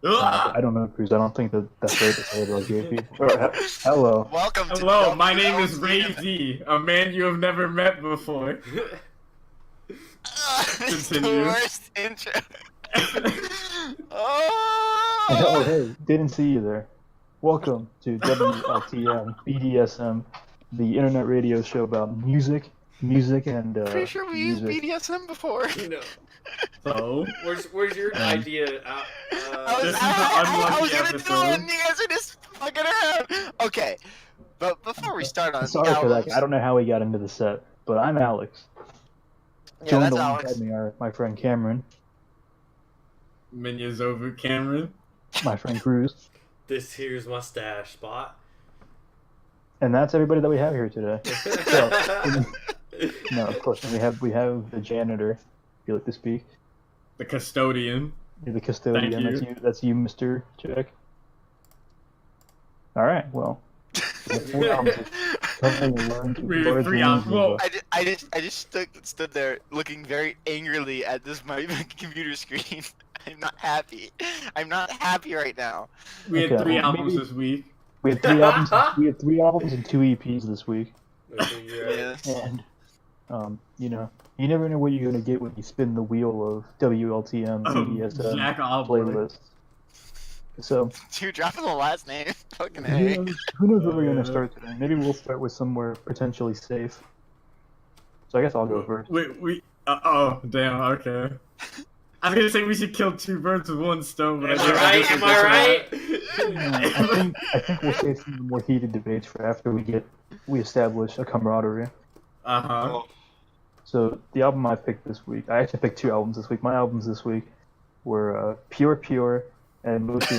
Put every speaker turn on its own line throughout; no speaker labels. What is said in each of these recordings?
I don't know, Cruz. I don't think that's right to say about gay people. Hello.
Welcome to
Hello, my name is Ray
WLTM.
Z, a man you have never met before.
It's the
Continue.
worst intro.
Oh,
Oh!
hey, didn't see you there. Welcome to WLTM BDSM, the internet radio show about music, and
Pretty sure we used
music.
BDSM before.
No.
So,
Where's your idea?
This is the
I was
unlucky
gonna do it, and
episode.
you guys are just fucking around. Okay, but before we start on the
Sorry for that.
albums,
I don't know how we got into the set, but I'm Alex.
yeah,
Joined
that's
alongside
Alex.
me are my friend Cameron,
Minya's over Cameron.
my friend Cruz,
This here's mustache spot.
and that's everybody that we have here today. So, no, of course, and we have the janitor, if you like to speak.
The custodian.
You're the custodian.
Thank you.
That's you, Mr. Jack. All right. Well, we have 4 albums. Something to learn to
We have
learn
3
to
albums.
lose
Well,
with.
I just stood there looking very angrily at my computer screen. I'm not happy. I'm not happy right now.
we had
Okay,
3
well,
albums
maybe-
this week.
We had 3 albums. We had 3 albums and 2 EPs this week,
Yes.
and you never know what you're gonna get when you spin the wheel of WLTM BDSM
Jack Albert.
playlists. So
Dude, dropping the last name. Fucking
who
A.
knows where we're
Yeah.
gonna start today? Maybe we'll start with somewhere potentially safe. So I guess I'll go first.
Oh, damn, okay. I was gonna say we should kill 2 birds with 1 stone, but
Am
I guess
I right?
we'll
Am I
get to
right?
I think we'll save some of the more heated debates for after we establish a camaraderie.
that. Uh-huh.
So the album I picked this week, I actually picked 2 albums this week. My albums this week were Pure Pure and Mostly.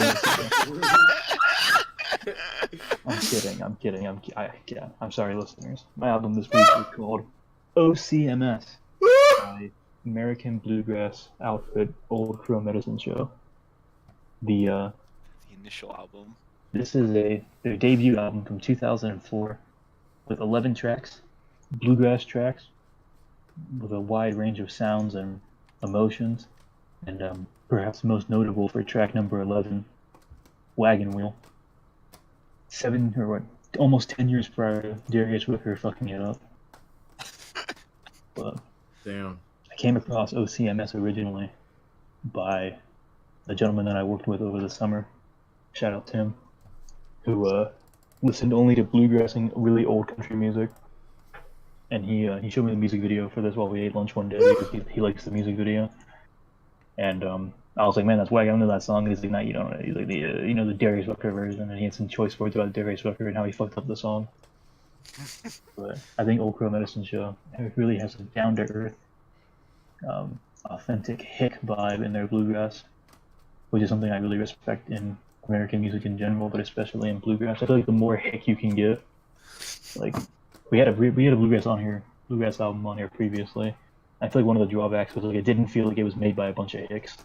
I'm kidding. I'm sorry, listeners. My album this week was called OCMS by American Bluegrass outfit Old Crow Medicine Show.
The initial album.
This is their debut album from 2004 with 11 tracks, bluegrass tracks, with a wide range of sounds and emotions, and perhaps most notable for track number 11, Wagon Wheel. Almost 10 years prior to Darius Wicker fucking it up. But
Damn.
I came across OCMS originally by a gentleman that I worked with over the summer. Shout out Tim, who listened only to bluegrass and really old country music. And he showed me the music video for this while we ate lunch one day because he likes the music video. And I was like, man, that's whack. I don't know that song. And he's like, nah, you don't know. He's like, the Darius Rucker version. And he had some choice words about Darius Rucker and how he fucked up the song. But I think Old Crow Medicine Show, it really has a down-to-earth, authentic hick vibe in their bluegrass, which is something I really respect in American music in general, but especially in bluegrass. I feel like the more hick you can get, like we had a bluegrass album on here previously. I feel like one of the drawbacks was like it didn't feel like it was made by a bunch of hicks.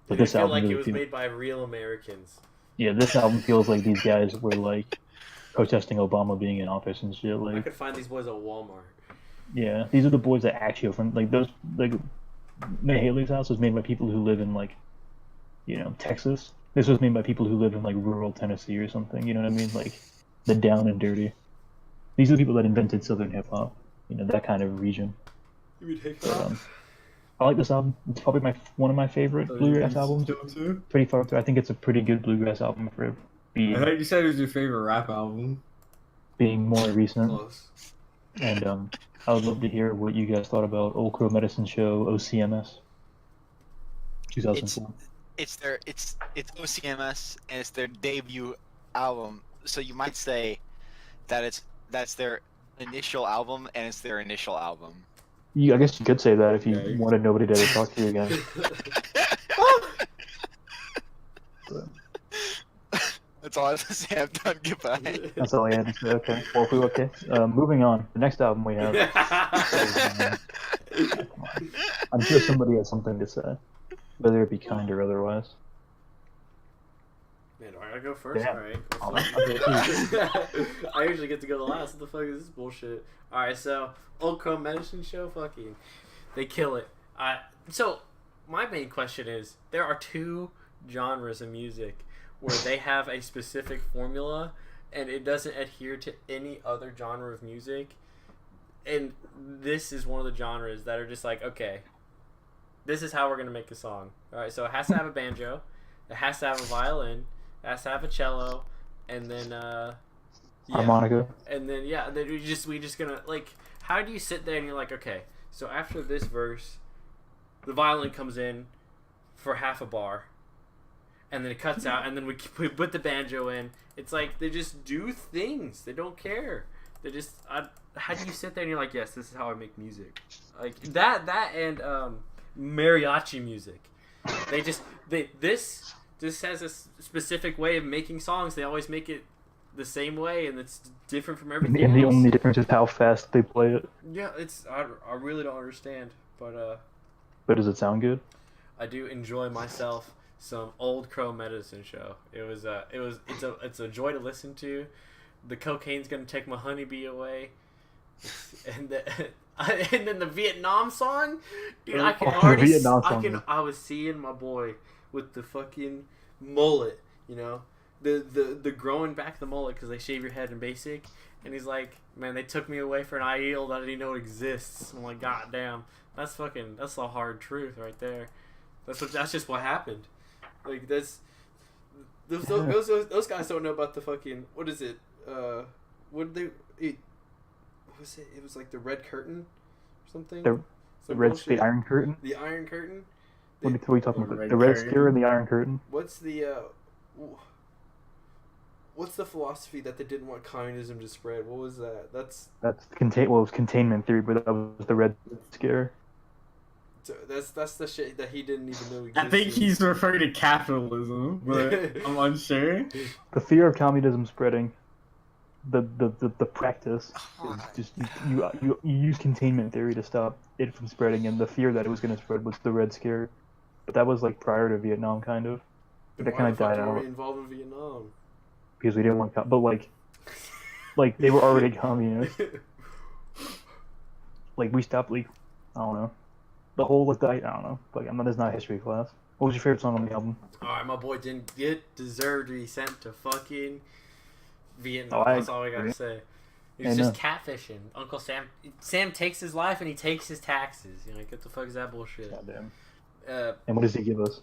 But
I
this
feel
album
like
really
it was
feels,
made by real Americans.
yeah, this album feels like these guys were like protesting Obama being in office and shit.
I
Like,
could find these boys at Walmart.
yeah, these are the boys that actually are from like those like May Haley's house was made by people who live in like, Texas. This was made by people who live in like rural Tennessee or something. You know what I mean? Like the down and dirty. These are the people that invented Southern hip hop. That kind of region.
You would take
But, I like this album. It's probably one of my favorite bluegrass albums.
Too?
Pretty far through. I think it's a pretty good bluegrass album for
I
being
thought you said it was your favorite rap album.
more recent.
Close.
And I would love to hear what you guys thought about Old Crow Medicine Show OCMS 2004.
It's OCMS and it's their debut album. So you might say that that's their initial album and it's their initial album.
I guess you could say that if you
Yeah.
wanted nobody to ever talk to you again. But
That's all I have to say. I'm done. Goodbye.
that's all I had to say. Okay. Well, okay. Moving on. The next album we have. I'm sure somebody has something to say, whether it be kind or otherwise.
Man, do I gotta go first?
Yeah.
Alright.
I'll go
I usually get to go last. What the fuck is this bullshit? Alright, so Old Crow Medicine Show, fucking, they kill it. So my main question is, there are 2 genres of music where they have a specific formula and it doesn't adhere to any other genre of music. And this is one of the genres that are just like, okay, this is how we're going to make a song. All right, so it has to have a banjo, it has to have a violin, it has to have a cello, and then
Harmonica.
and then then we just gonna like, how do you sit there and you're like, okay, so after this verse, the violin comes in for half a bar, and then it cuts out, and then we put the banjo in. It's like they just do things. They don't care. They just how do you sit there and you're like, yes, this is how I make music, like that and mariachi music. This has a specific way of making songs. They always make it the same way, and it's different from everything
And the
else.
only difference is how fast they play it.
Yeah, I really don't understand, but
But does it sound good?
I do enjoy myself some old Crow Medicine Show. It's a joy to listen to. The cocaine's gonna take my honeybee away, and then the Vietnam song, dude. I can already.
Vietnam song.
I was seeing my boy with the fucking mullet, you know, the growing back the mullet because they shave your head in basic, and he's like, man, they took me away for an ideal that I didn't know exists. I'm like, god damn, that's the hard truth right there. That's just what happened. Like those guys don't know about the fucking, what is it? What did they? What was it? It was like the Red Curtain, or something.
The Iron Curtain.
The Iron Curtain.
What are we talking about? The Red Scare and the Iron Curtain.
What's the philosophy that they didn't want communism to spread? What was that?
It was containment theory, but that was the Red Scare.
So that's the shit that he didn't even know existed.
I think he's referring to capitalism, but I'm unsure.
The fear of communism spreading. The practice is just you use containment theory to stop it from spreading, and the fear that it was going to spread was the Red Scare. But that was like prior to Vietnam, kind of.
Then
That
why
kind
the
of
fuck
died
were
out
we involved in Vietnam?
because we didn't want, but like they were already communist. Like we stopped, like I don't know, the whole I don't know. Like that's not a history class. What was your favorite song on the album?
Alright, my boy didn't deserve to be sent to fucking Vietnam.
Oh,
That's all I gotta say. He was just catfishing. Uncle Sam takes his life and he takes his taxes. You know, like, what the fuck is that bullshit?
Goddamn.
And
what does he give us?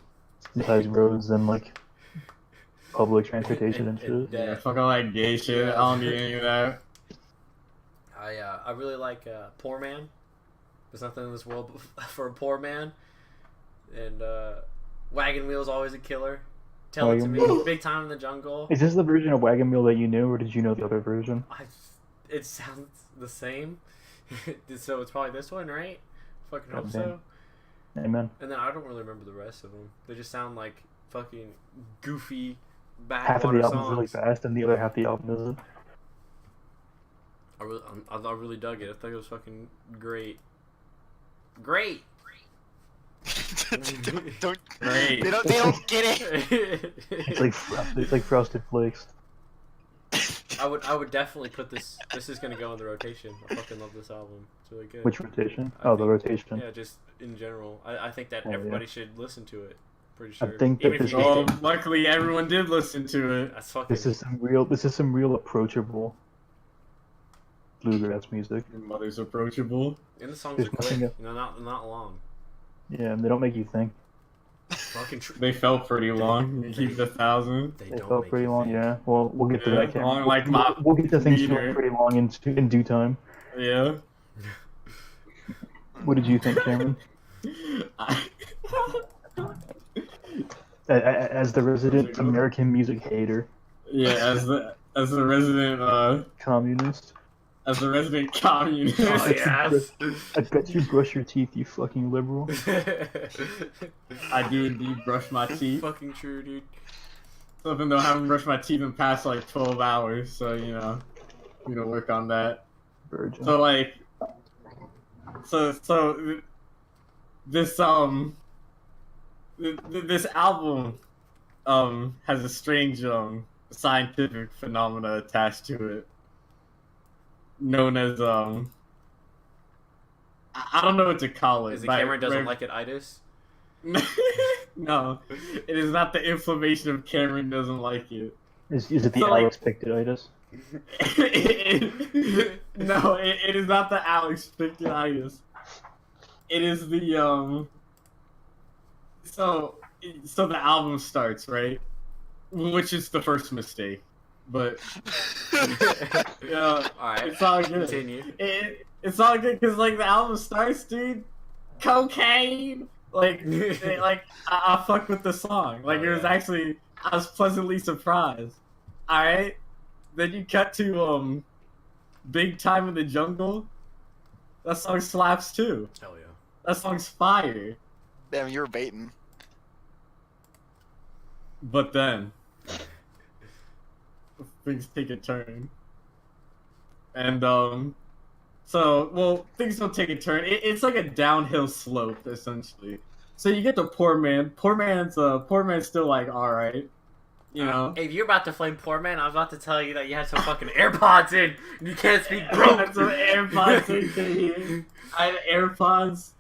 Besides roads and like public transportation and shit.
Yeah, fucking like gay shit. I don't need any of that.
I really like Poor Man. There's nothing in this world for a poor man. And Wagon Wheel's always a killer. Tell It to Me, Big Time in the Jungle.
Is this the version of Wagon Wheel that you knew, or did you know the other version?
It sounds the same. So it's probably this one, right? Fucking hope so.
Amen.
And then I don't really remember the rest of them. They just sound like fucking goofy
Half of
backwater
the album is
songs.
really fast, and the other half of the album isn't.
I really dug it. I thought it was fucking great. Great.
don't
Great.
they don't get it.
It's like Frosted Flakes.
I would definitely put this. This is gonna go in the rotation. I fucking love this album. It's really good.
Which rotation?
I
The
think-
rotation.
Yeah, just in general. I think that
Oh, yeah.
everybody should listen to it. Pretty sure.
I think that
Even if
this
you
is-
hate
Well,
it.
luckily everyone did listen to it.
That's fucking.
This is some real approachable bluegrass music.
Your mother's approachable.
And the songs
there's
are quick.
nothing
You know, not long.
Yeah, and they don't make you think.
Fucking.
They felt pretty long. You keep it 1,000.
They
They
don't
felt
make
pretty
you
long.
think.
Yeah. Well, we'll get to
Yeah,
that. Cam.
long like my
We'll get to things
meter.
feeling pretty long in due time.
Yeah.
What did you think, Cameron?
I-
As the resident American music hater,
yeah, as the resident
communist.
as the resident communist.
Oh, yes.
I bet you brush your teeth, you fucking liberal.
I do indeed brush my teeth.
Fucking true, dude.
Even though I haven't brushed my teeth in past like 12 hours, so you know, we gonna work on that.
Virgin.
So like, so this this album has a strange scientific phenomena attached to it, known as I don't know what to call it.
Is it
but-
Cameron doesn't like it itis?
No, it is not the inflammation of Cameron doesn't like it.
Is it the
So, like-
Alex
No, it is not the Alex Pictionitis. It is the So the album starts, right? Which is the first mistake, but yeah,
All right.
it's all good.
Continue.
It's all good because like the album starts, dude. Cocaine, like I fucked with the song. Like
Oh,
it was
yeah.
actually I was pleasantly surprised. All right, then you cut to Big Time in the Jungle. That song slaps too.
Hell yeah.
That song's fire.
Damn, you were baiting.
But then things take a turn. And things don't take a turn. It's like a downhill slope essentially. So you get to Poor Man. Poor Man's still like alright. You know?
Hey, if you're about to flame Poor Man, I was about to tell you that you had some fucking AirPods in and you can't speak
I
broke.
had some AirPods in here. I had AirPods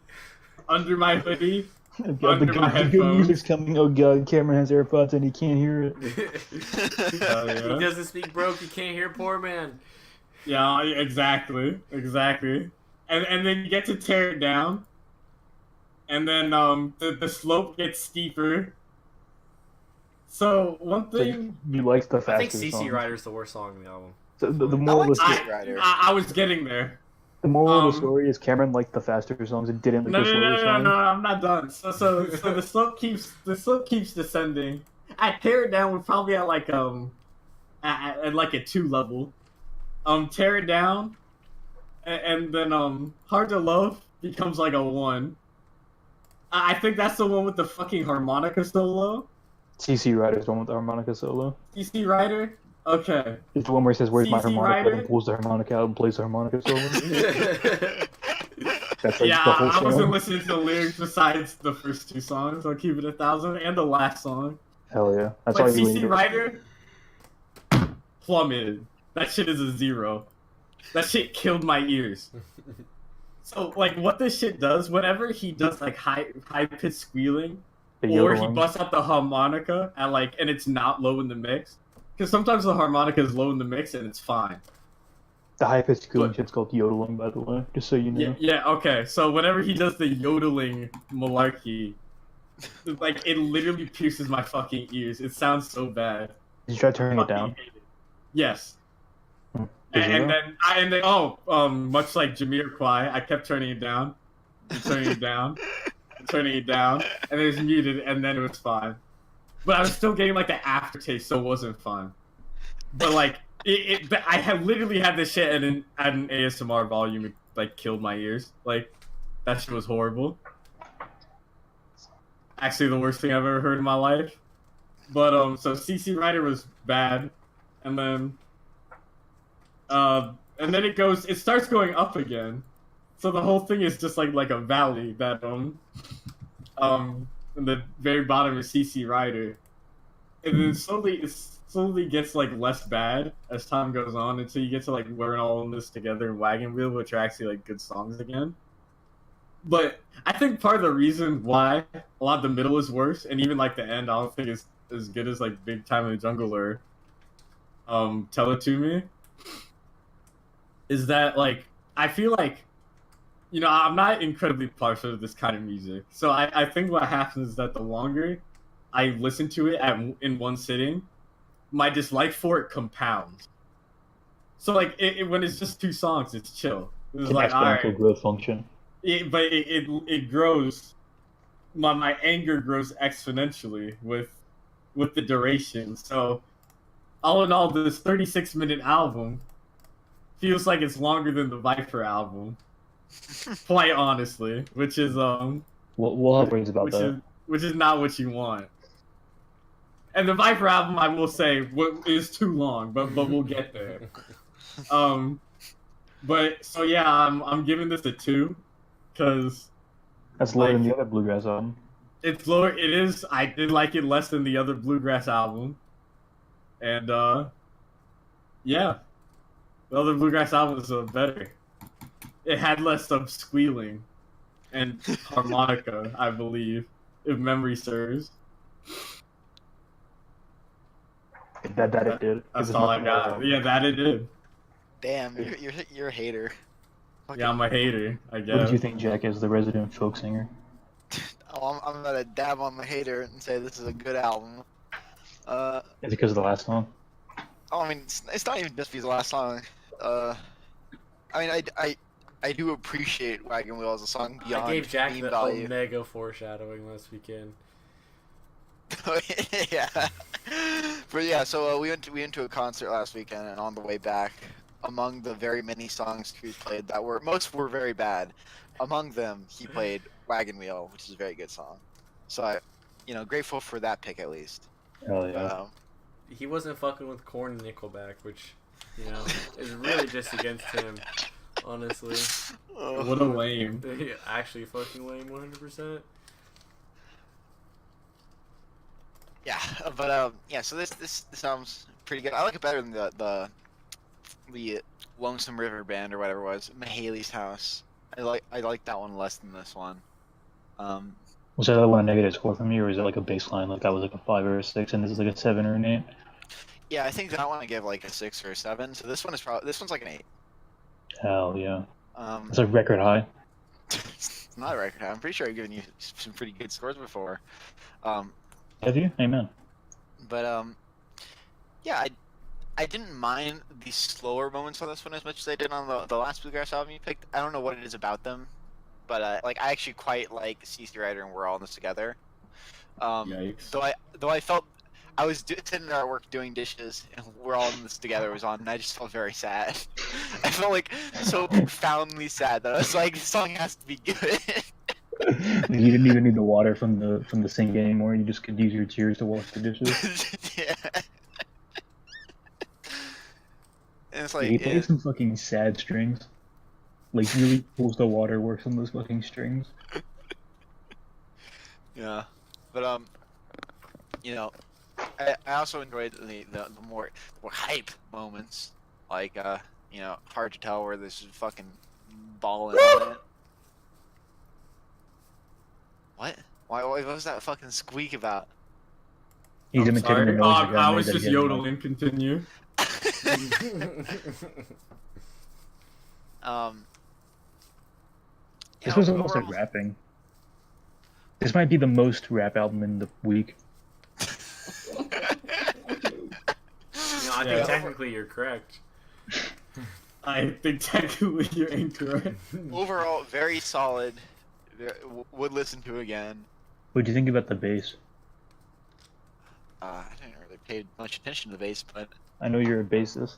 under my hoodie.
Oh god,
Under my
the good
headphones.
music's coming. Oh god, Cameron has AirPods and he can't hear it.
Hell yeah.
He doesn't speak broke, you can't hear Poor Man.
Yeah, exactly. And then you get to tear it down. And then the slope gets steeper. So one
So
thing
you like the
I think
faster
CC
songs.
Rider's the worst song in the album.
So the
I
moral
like
of the,
CC Rider.
I was getting there.
the moral of the
um,
story is Cameron liked the faster songs and didn't like
No,
the
no,
slower
no, no,
songs.
no, I'm not done. So the slope keeps descending. I tear it down. We're probably at like at like a 2 level. Tear it down, and then Hard to Love becomes like a 1. I think that's the one with the fucking harmonica solo.
CC Rider's the one with the harmonica solo.
You see Ryder? Okay.
It's the one where he says, "Where's my
CC
harmonica?"
Rider?
and pulls the harmonica out and plays the harmonica solo. That's like
Yeah,
the whole
I wasn't
song.
listening to the lyrics besides the first 2 songs. I'll keep it 1,000 and the last song.
Hell yeah, that's
But
all you
CC
need.
Rider plummeted. That shit is a 0. That shit killed my ears. So like, what this shit does, whenever he does like high pitched squealing,
The
or he
yodeling.
busts out the harmonica at like, and it's not low in the mix, because sometimes the harmonica is low in the mix and it's fine.
The high pitched cooling
But-
shit's called yodeling, by the way, just so you know.
Yeah, okay. So whenever he does the yodeling malarkey, like it literally pierces my fucking ears. It sounds so bad.
Did you try turning it
Fucking
down?
hate it. Yes.
Did you
And
though?
then much like Jamiroquai, I kept turning it down, and turning it down, and turning it down, and it was muted, and then it was fine. But I was still getting like the aftertaste, so it wasn't fun. But like I had literally had this shit at an ASMR volume. It like killed my ears. Like that shit was horrible. Actually, the worst thing I've ever heard in my life. But so CC Rider was bad, and then it starts going up again. So the whole thing is just like a valley that in the very bottom is CC Rider, and then it slowly gets like less bad as time goes on until you get to like We're All in This Together and Wagon Wheel, which are actually like good songs again. But I think part of the reason why a lot of the middle is worse, and even like the end, I don't think is as good as like Big Time in the Jungle or Tell It To Me, is that like I feel like, you know, I'm not incredibly partial to this kind of music. So I think what happens is that the longer I listen to it in one sitting, my dislike for it compounds. So like when it's just 2 songs, it's chill. It's
An
like, all
exponential
right.
growth function.
But it grows. My anger grows exponentially with the duration. So all in all, this 36-minute album feels like it's longer than the Viper album. Quite honestly, which is
We'll have words about that.
which is not what you want. And the Viper album, I will say, is too long, but we'll get there. But so yeah, I'm giving this a 2. Because
That's lower than
like-
the other bluegrass album.
it's lower. It is. I did like it less than the other Bluegrass album. And yeah. The other Bluegrass album was better. It had less of squealing and harmonica, I believe. if memory serves.
That it did. It
That's
was
all I
nothing else.
got. Yeah, that it did.
Damn, you're a hater.
Yeah, I'm a hater, I
What did you
guess.
think, Jack, as the resident folk singer?
Oh, I'm gonna dab on my hater and say this is a good album.
Is it because of the last song?
I mean, it's not even just because of the last song. I mean, I do appreciate Wagon Wheel as a song beyond
I gave Jack
meme
the
value.
Omega foreshadowing last weekend.
Yeah, but yeah. So we went to a concert last weekend, and on the way back, among the very many songs Cruz played that most were very bad, among them he played Wagon Wheel, which is a very good song. So grateful for that pick at least.
Hell yeah.
Um,
He wasn't fucking with Korn and Nickelback, which, is really just against him, honestly.
What a lame.
Actually fucking lame 100%.
yeah, but yeah. So this album's pretty good. I like it better than the Lonesome River Band or whatever it was, Mahaley's House. I like that one less than this one.
Was that one a negative score from you, or is it like a baseline? Like that was like a 5 or a 6, and this is like a 7 or an 8?
Yeah, I think that one I gave like a 6 or a 7. So this one's like an 8.
Hell yeah.
Um,
It's like record high.
it's not a record. I'm pretty sure I've given you some pretty good scores before.
Have you? Amen.
But yeah, I didn't mind the slower moments on this one as much as I did on the last Bluegrass album you picked. I don't know what it is about them, but I actually quite like CC Rider and We're All in This Together.
Yikes.
Though I felt I was sitting there at work doing dishes and We're All in This Together was on, and I just felt very sad. I felt like so profoundly sad that I was like, this song has to be good.
You didn't even need the water from the sink anymore. You just could use your tears to wash the dishes.
Yeah. And it's
Yeah,
like
he played some fucking sad strings. Like really pulls the waterworks on those fucking strings.
yeah, but I also enjoyed the more hype moments, like hard to tell where this is fucking balling on it. What? Why? What was that fucking squeak about?
He's
I'm
imitating the
sorry.
noise the guy
I
made
was
that
just
he had in
yodeling. Continue.
This
Yeah,
was almost like
overall-
rapping. This might be the most rap album in the week.
I
Yeah.
think technically you're correct.
I think technically you're incorrect.
Overall, very solid. Would listen to again.
What do you think about the bass?
I didn't really pay much attention to the bass, but
I know you're a bassist.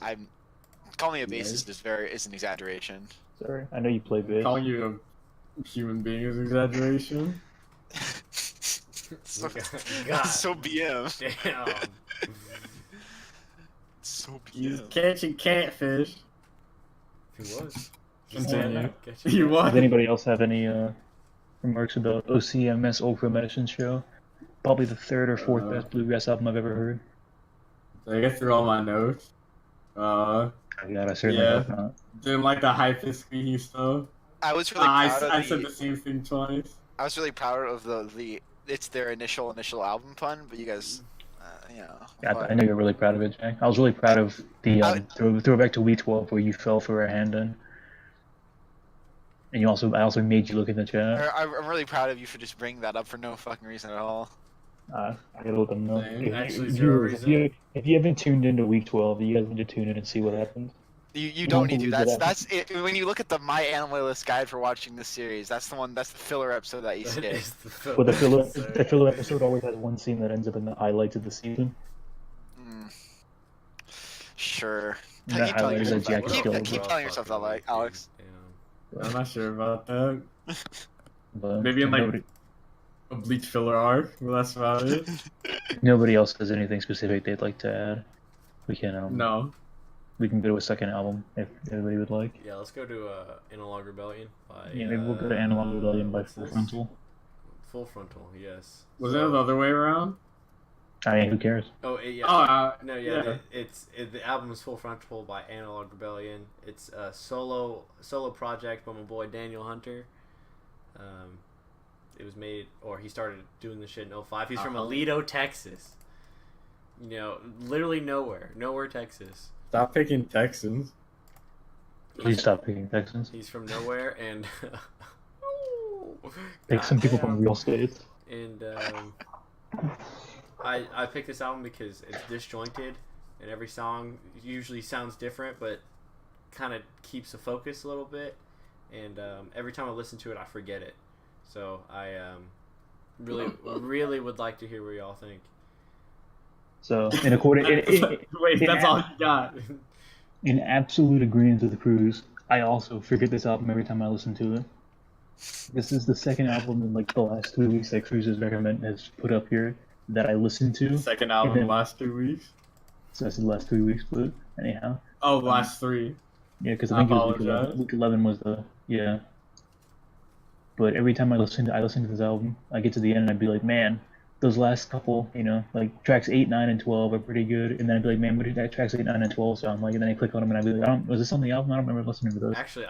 I'm calling me a
Yeah.
bassist is an exaggeration.
Sorry, I know you play bass.
Calling you a human being is exaggeration.
so,
God.
so BM.
Damn.
So
He's
BM.
catching catfish.
He was.
Continue.
Get
You
Does
what?
anybody else have any remarks about OCMS Ultra Medicine Show? Probably the third or fourth best bluegrass album I've ever heard.
I get through all my notes.
Oh God, I certainly
Yeah.
hope not.
Didn't like the high pitched squeaky stuff.
I was really proud of
I said the same thing twice.
I was really proud of it's their initial album fun, but you guys,
Yeah,
but-
I know you're really proud of it, Jack. I was really proud of the throwback to week 12 where you fell for a hand in. And I also made you look in the chat.
I'm really proud of you for just bringing that up for no fucking reason at all.
I gotta let them know.
Same.
Actually, zero
Viewers,
reason.
if you haven't tuned into week 12, you guys need to tune in and see what happens.
You don't need to.
believe that.
That's it. When you look at the My Anime List guide for watching this series, that's the filler episode that you
That
skip.
is the
But the filler,
episode.
the filler episode always has one scene that ends up in the highlights of the season.
Sure.
And that highlights that Jack is
keep
killed.
telling yourself that, like, Alex.
I'm not sure about that.
But
Maybe in like
nobody,
a Bleach filler arc. Well, that's about it.
nobody else has anything specific they'd like to add. We can
No.
we can go to a second album if anybody would like.
Yeah, let's go to Analog Rebellion by.
Yeah, maybe we'll go to Analog Rebellion by
what's
Full
this?
Frontal.
Full Frontal, yes.
Was it the other way around?
I mean, who cares?
Oh, yeah.
Oh,
No, yeah, the album is Full Frontal by Analog Rebellion. It's a solo project by my boy Daniel Hunter. it was made, or he started doing the shit in '05. He's from Alito, Texas. You know, literally nowhere, Texas.
Stop picking Texans.
Please stop picking Texans.
He's from nowhere, and
Pick some people from real states.
And I picked this album because it's disjointed, and every song usually sounds different, but kind of keeps the focus a little bit. And every time I listen to it, I forget it. So I really would like to hear what y'all think.
So, in accordance,
Wait, that's all you got.
In absolute agreement with Cruz, I also forget this album every time I listen to it. This is the second album in like the last 3 weeks that Cruz has put up here that I listened to.
Second album in the last 2 weeks?
So that's the last 3 weeks, but anyhow.
Oh, last 3.
Yeah, because I think week 11 was the, yeah. But every time I listen to this album, I get to the end and I'd be like, man, those last couple, you know, like tracks 8, 9, and 12 are pretty good. And then I'd be like, man, what did that tracks 8, 9, and 12 sound like? And then I click on them and I'd be like, was this on the album? I don't remember listening to those.
Actually,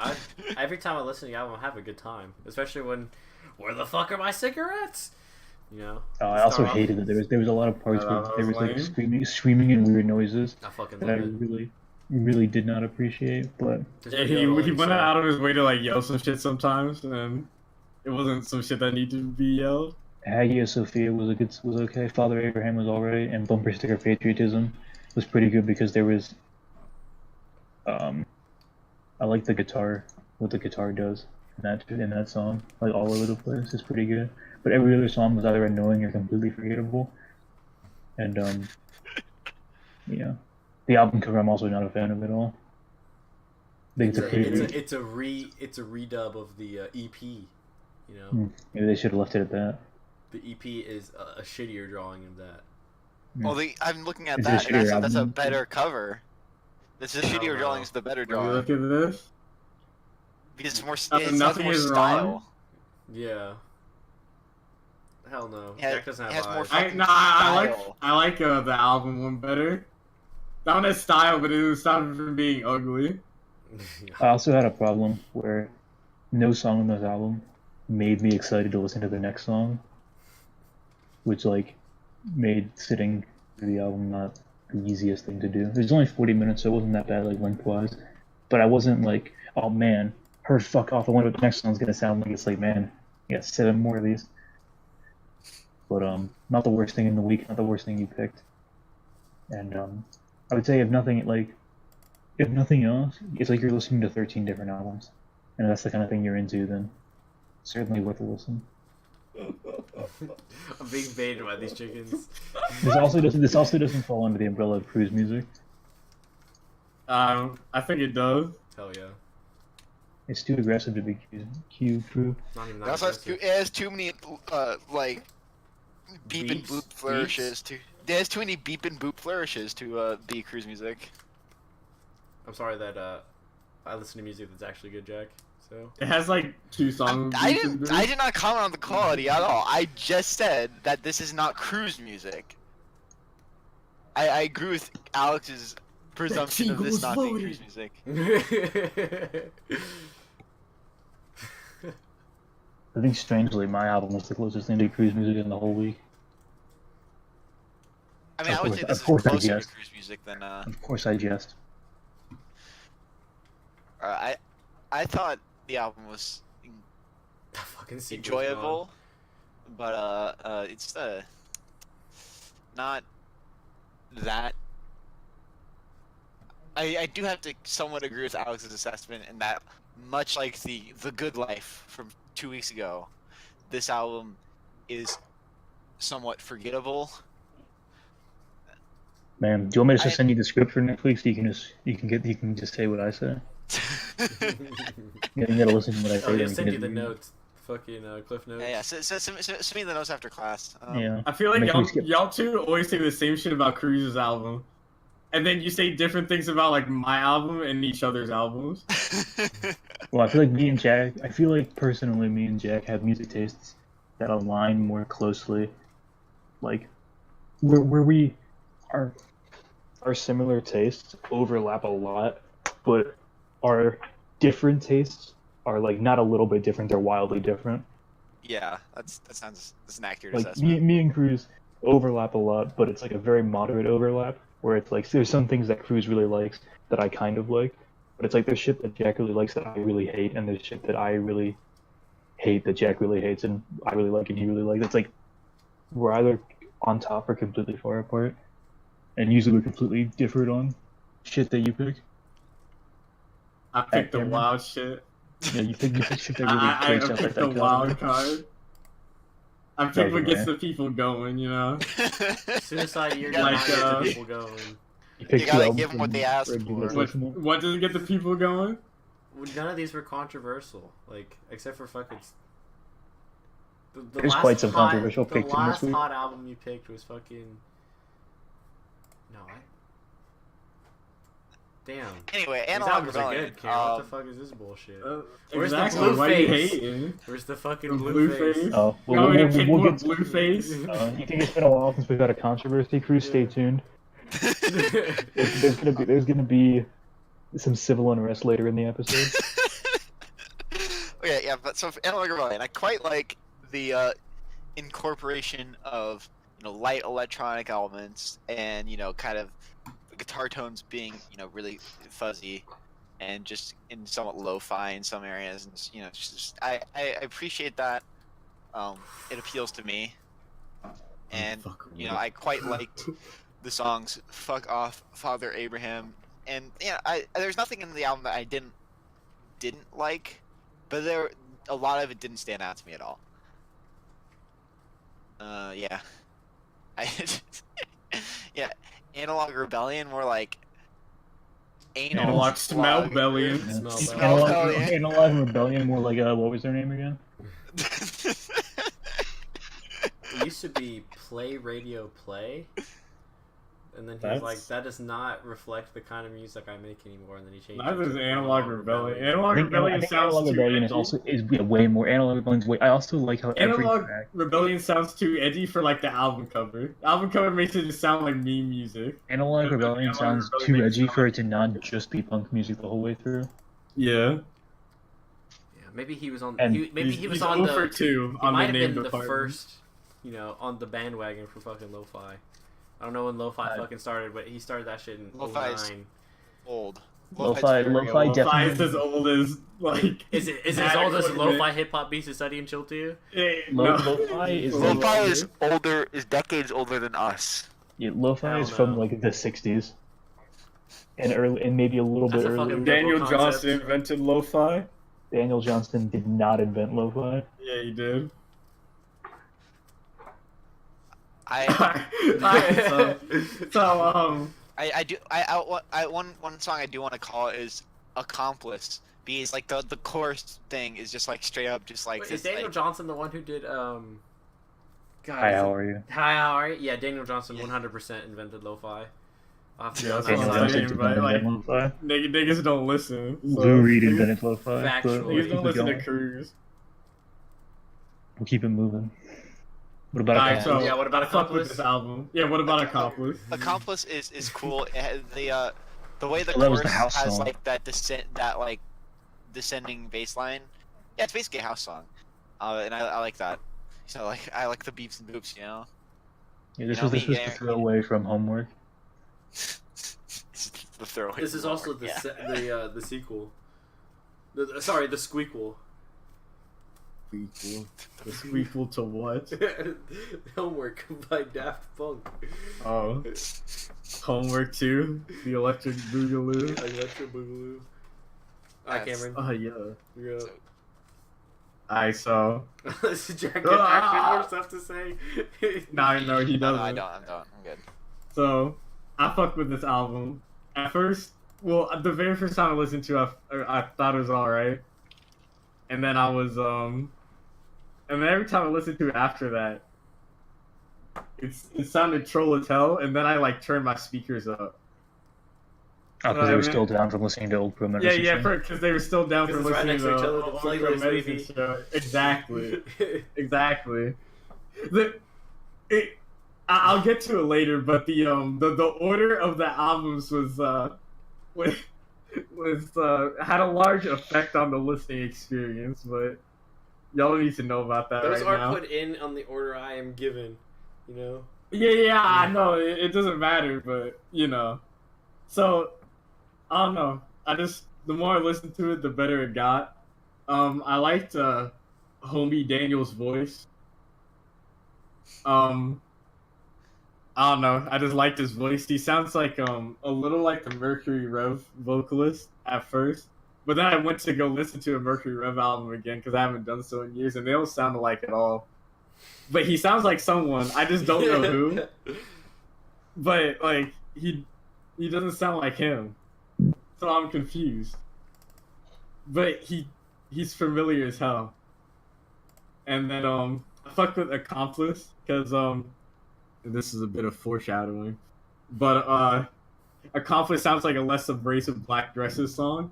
every time I listen to the album, I have a good time. Especially when, where the fuck are my cigarettes? You know.
I also hated that there was a lot of parts where there was like screaming and weird noises
I fucking
that
love
I
it.
really did not appreciate. But
Yeah, he went out of his way to like yell some shit sometimes, and it wasn't some shit that needed to be yelled.
Hagia Sophia was okay. Father Abraham was alright, and Bumper Sticker Patriotism was pretty good because there was I like the guitar, what the guitar does in that song, like all over the place. It's pretty good. But every other song was either annoying or completely forgettable. And yeah, the album cover I'm also not a fan of at all. I think
It's a redub of the EP. You know,
maybe they should have left it at that.
the EP is a shittier drawing of that.
Well, I'm looking at
Is it a
that, and
shittier
that's a
album?
better cover. This is shittier drawing is the better
When you
drawing.
look at this,
Because it's more,
nothing
more
is
style.
wrong.
Yeah. Hell no.
Yeah,
Jack doesn't
it
have
has more
eyes.
I like the album one better. Not in style, but it was stopped from being ugly.
I also had a problem where no song on this album made me excited to listen to the next song, which like made sitting through the album not the easiest thing to do. It was only 40 minutes, so it wasn't that bad like lengthwise. But I wasn't like, oh man, heard fuck off. I wonder what the next song's gonna sound like. It's like, man, you got 7 more of these. But not the worst thing in the week, not the worst thing you picked. And I would say if nothing else, it's like you're listening to 13 different albums, and if that's the kind of thing you're into, then certainly worth a listen.
I'm being baited by these chickens.
This also doesn't fall under the umbrella of cruise music.
I think it does.
Hell yeah.
It's too aggressive to be Q crew.
Not even
It
that
also has
aggressive.
it has too many like beep and
Beeps?
boop flourishes to. It has too many beep and boop flourishes to be cruise music.
I'm sorry that I listen to music that's actually good, Jack. So
It has like 2 songs.
I did not comment on the quality at all. I just said that this is not cruise music. I agree with Alex's presumption of this not being cruise music.
I think strangely my album was the closest thing to cruise music in the whole week.
I mean, I would say this is
Of course I
closer to
jest.
cruise music than
Of course I jest.
I thought the album was
Fucking sequel's
enjoyable, but it's not that. I do have to somewhat agree with Alex's assessment in that, much like the Good Life from 2 weeks ago, this album is somewhat forgettable.
Man, do you want me to just send you the script for next week so you can just say what I say? You gotta listen to what I say.
Oh, yeah,
then
send you
can-
the notes. Fucking Cliff Notes.
Yeah, send me the notes after class.
Yeah.
I feel like
Make me skip.
y'all two always say the same shit about Cruz's album, and then you say different things about like my album and each other's albums.
Well, I feel like me and Jack. I feel like personally, me and Jack have music tastes that align more closely. Like, where we our similar tastes overlap a lot, but our different tastes are like not a little bit different. They're wildly different.
Yeah, that sounds that's an accurate
Like
assessment.
me and Cruz overlap a lot, but it's like a very moderate overlap where it's like there's some things that Cruz really likes that I kind of like, but it's like there's shit that Jack really likes that I really hate, and there's shit that I really hate that Jack really hates and I really like and he really likes. It's like we're either on top or completely far apart, and usually we're completely different on shit that you pick.
I picked the
Cameron?
wild shit.
Yeah, you pick shit that really
I
breaks out
picked
that
the wild
dichotomy.
card. I picked what gets
Okay.
the people going, you know?
Suicide Year
Like,
does not get
uh,
the people going.
You pick
You
two
gotta
albums
give 'em what
from
they asked
Red Bull
for.
listening.
What doesn't get the people going?
Well, none of these were controversial, like except for fucking. The
There's
last
quite some
hot-
controversial picks in this
The last
week.
hot album you picked was fucking. No, Damn.
Anyway,
These
Analog
albums are
Rebellion.
good, Cam. What the fuck is this bullshit? Where's the
Exactly.
blue
Why you
face?
hating?
Where's the fucking
The
blue face?
Oh,
You want me to pick
we'll
more
get.
blue face?
You think it's been a while since we've had a controversy? Crew, stay tuned. There's gonna be some civil unrest later in the episode.
Okay, yeah, but so for Analog Rebellion, I quite like the incorporation of light electronic elements and kind of guitar tones being really fuzzy and just in somewhat lo-fi in some areas, and just I appreciate that. It appeals to me, and I quite liked the songs "Fuck Off," "Father Abraham," and there's nothing in the album that I didn't like, but a lot of it didn't stand out to me at all. Yeah, yeah, Analog Rebellion more like anal.
Analog Smell
slug.
Bellion.
Smell
Bellion.
Analog Rebellion, more like what was their name again?
It used to be Play Radio Play, and then he was like, "That does not reflect the kind of music I make anymore." And then he changed.
Neither
it
is
to
Analog Rebellion. Analog
I think
Rebellion sounds
Analog
too
Rebellion
edgy.
is way more. Analog Rebellion's way. I also like how every
Analog
track.
Rebellion sounds too edgy for like the album cover. The album cover makes it just sound like meme music.
Analog Rebellion
Analog
sounds
Rebellion
too
makes it
edgy
sound
for
like-
it to not just be punk music the whole way through.
Yeah.
Yeah, maybe he was on.
And
Maybe he was
He's
on
0 for
the.
2
He
on
might
the
have
name
been the
department.
first, on the bandwagon for fucking lo-fi. I don't know when lo-fi fucking started, but he started that shit in
Lo-fi is
09.
Old.
Lo-fi
Lo-fi
definitely.
is as old as like.
Is it as old as
equipment.
lo-fi hip-hop beats to study and chill to you?
Lo-fi is
Lo-fi is older, is decades older than us.
Yeah, lo-fi
Hell
is from
no.
like the '60s, and early, and maybe a little
That's
bit
a fucking
earlier.
Daniel
concept.
Johnston invented lo-fi.
Daniel Johnston did not invent lo-fi.
Yeah, he did. So
I do one song I do want to call is Accomplice, because like the chorus thing is just like straight up just like
Wait,
this,
is Daniel
like,
Johnson the one who did God,
Hi,
is
how
it-
are you?
Hi, how are you? Yeah, Daniel Johnson
Yeah.
100% invented lo-fi. I'll have to
Yeah,
go
that's
on
what
Daniel
I'm
that
Johnston
saying,
did
but,
not
like,
invent lo-fi.
niggas don't listen. So.
Lou Reed invented lo-fi.
Factual.
But
Niggas
let's
don't
keep it
listen to
going.
Cruz.
We'll keep it moving. What about
Alright,
Accomplice?
so
Yeah, what about
I fuck with
Accomplice?
this album. Yeah, what about Accomplice?
Accomplice is cool. It has the way the
Oh, that was
chorus
the house
has
song.
like that descending bass line. Yeah, it's basically a house song, and I like that. So like I like the beeps and boops,
Yeah, this
know
was
me,
the
yeah.
throwaway from homework.
It's the throwaway.
This is also the the sequel. The squeakquel.
Squeakful. The squeakful to what?
Homework by Daft Punk.
Oh. Homework 2, the Electric Boogaloo.
Electric Boogaloo. Alright,
Yes.
Cameron.
Oh, yeah.
You're up.
Alright, so.
Jack got actually more stuff to say.
No, he
No,
doesn't.
I don't. I'm done. I'm good.
So, I fucked with this album. At first, well, the very first time I listened to it, I thought it was alright. And then and then every time I listened to it after that, it sounded troll as hell, and then I like turned my speakers up.
Oh, because they were still down from listening to old Pro Members.
Yeah, because they were still down for
'Cause it's right
listening
next to each
to
other, the
Old
playlist,
Pro Medicine
baby.
show. Exactly. I'll get to it later, but the order of the albums was had a large effect on the listening experience, but Y'all don't need to know about that
Those
right
are
now.
put in on the order I am given. You know.
Yeah, I know. It doesn't matter, but you know. So I don't know. The more I listened to it, the better it got. I liked Homie Daniel's voice. I don't know. I just liked his voice. He sounds like a little like the Mercury Rev vocalist at first, but then I went to go listen to a Mercury Rev album again because I haven't done so in years, and they don't sound alike at all. But he sounds like someone. I just don't know who. But like he doesn't sound like him, so I'm confused. But he's familiar as hell. And then I fucked with Accomplice because this is a bit of foreshadowing, but Accomplice sounds like a less abrasive Black Dresses song.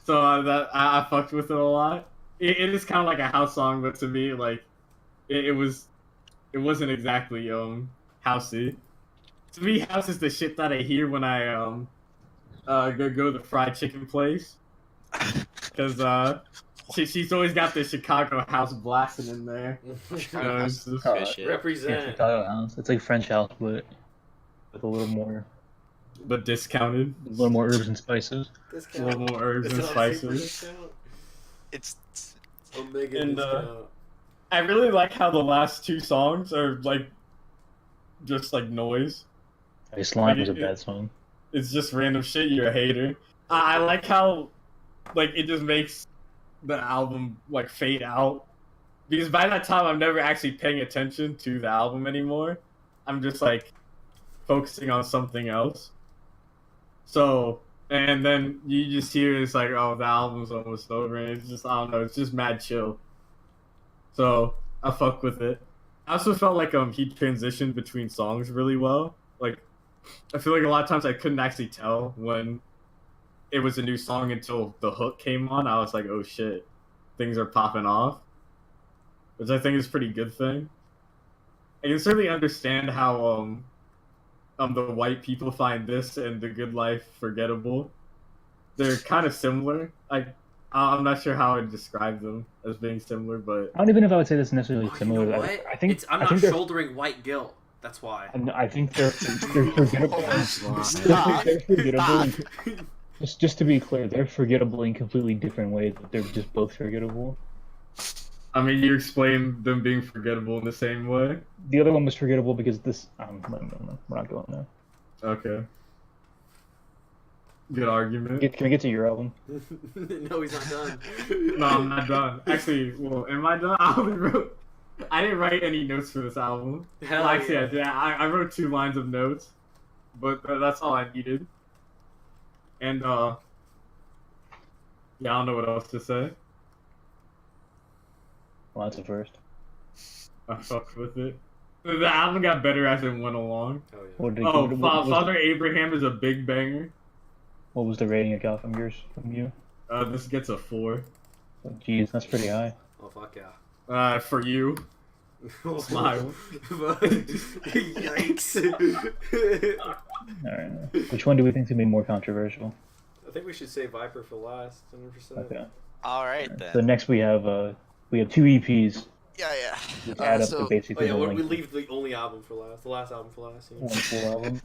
So that I fucked with it a lot. It is kind of like a house song, but to me, like it wasn't exactly housey. To me, house is the shit that I hear when I go to the fried chicken place, because she's always got the Chicago house blasting in there. It's just,
Good shit.
Yeah,
Represent.
Chicago house. It's like French house, but with a little more
discounted.
herbs and spices.
A little more herbs and spices.
It's
Omega
And,
discount.
I really like how the last two songs are like just like noise.
Hey, Slime was a
Like,
bad song.
It's just random shit. You're a hater. I like how like it just makes the album like fade out, because by that time I'm never actually paying attention to the album anymore. I'm just like focusing on something else. So, and then you just hear it's like, oh, the album's almost over, and it's just, I don't know, it's just mad chill. So I fuck with it. I also felt like he transitioned between songs really well. Like I feel like a lot of times I couldn't actually tell when it was a new song until the hook came on. I was like, oh shit, things are popping off, which I think is a pretty good thing. I can certainly understand how the white people find this and The Good Life forgettable. They're kind of similar. I'm not sure how I'd describe them as being similar, but
I don't even know if I would say this is necessarily
Oh,
similar.
you know what?
I think
I'm
I
not
think they're-
shouldering white guilt. That's why.
I think they're forgettable.
Stop.
They're forgettable. Just to be clear, they're forgettable in completely different ways, but they're just both forgettable.
I mean, you explain them being forgettable in the same way.
The other one was forgettable because this. No, we're not going there.
Okay. Good argument.
Can we get to your album?
No, he's not done.
No, I'm not done. Actually, well, am I done? I didn't write any notes for this album.
Hell
Well, actually,
yeah.
I did. I wrote 2 lines of notes, but that's all I needed. And yeah, I don't know what else to say.
Well, that's a first.
I fucked with it. The album got better as it went along.
Oh, yeah.
What did,
Oh,
what was,
Father Abraham is a big banger.
what was the rating it got from you?
This gets a 4.
Oh, jeez, that's pretty high.
Oh, fuck yeah.
For you. Smile.
Yikes.
Alright. Which one do we think is gonna be more controversial?
I think we should say Viper for last, 100%.
Okay.
all right
So
then.
next we have 2 EPs,
Yeah.
which add up to
Oh
basically
yeah,
the
we
length
leave the only album for last, the last album for last. You know?
of one full album.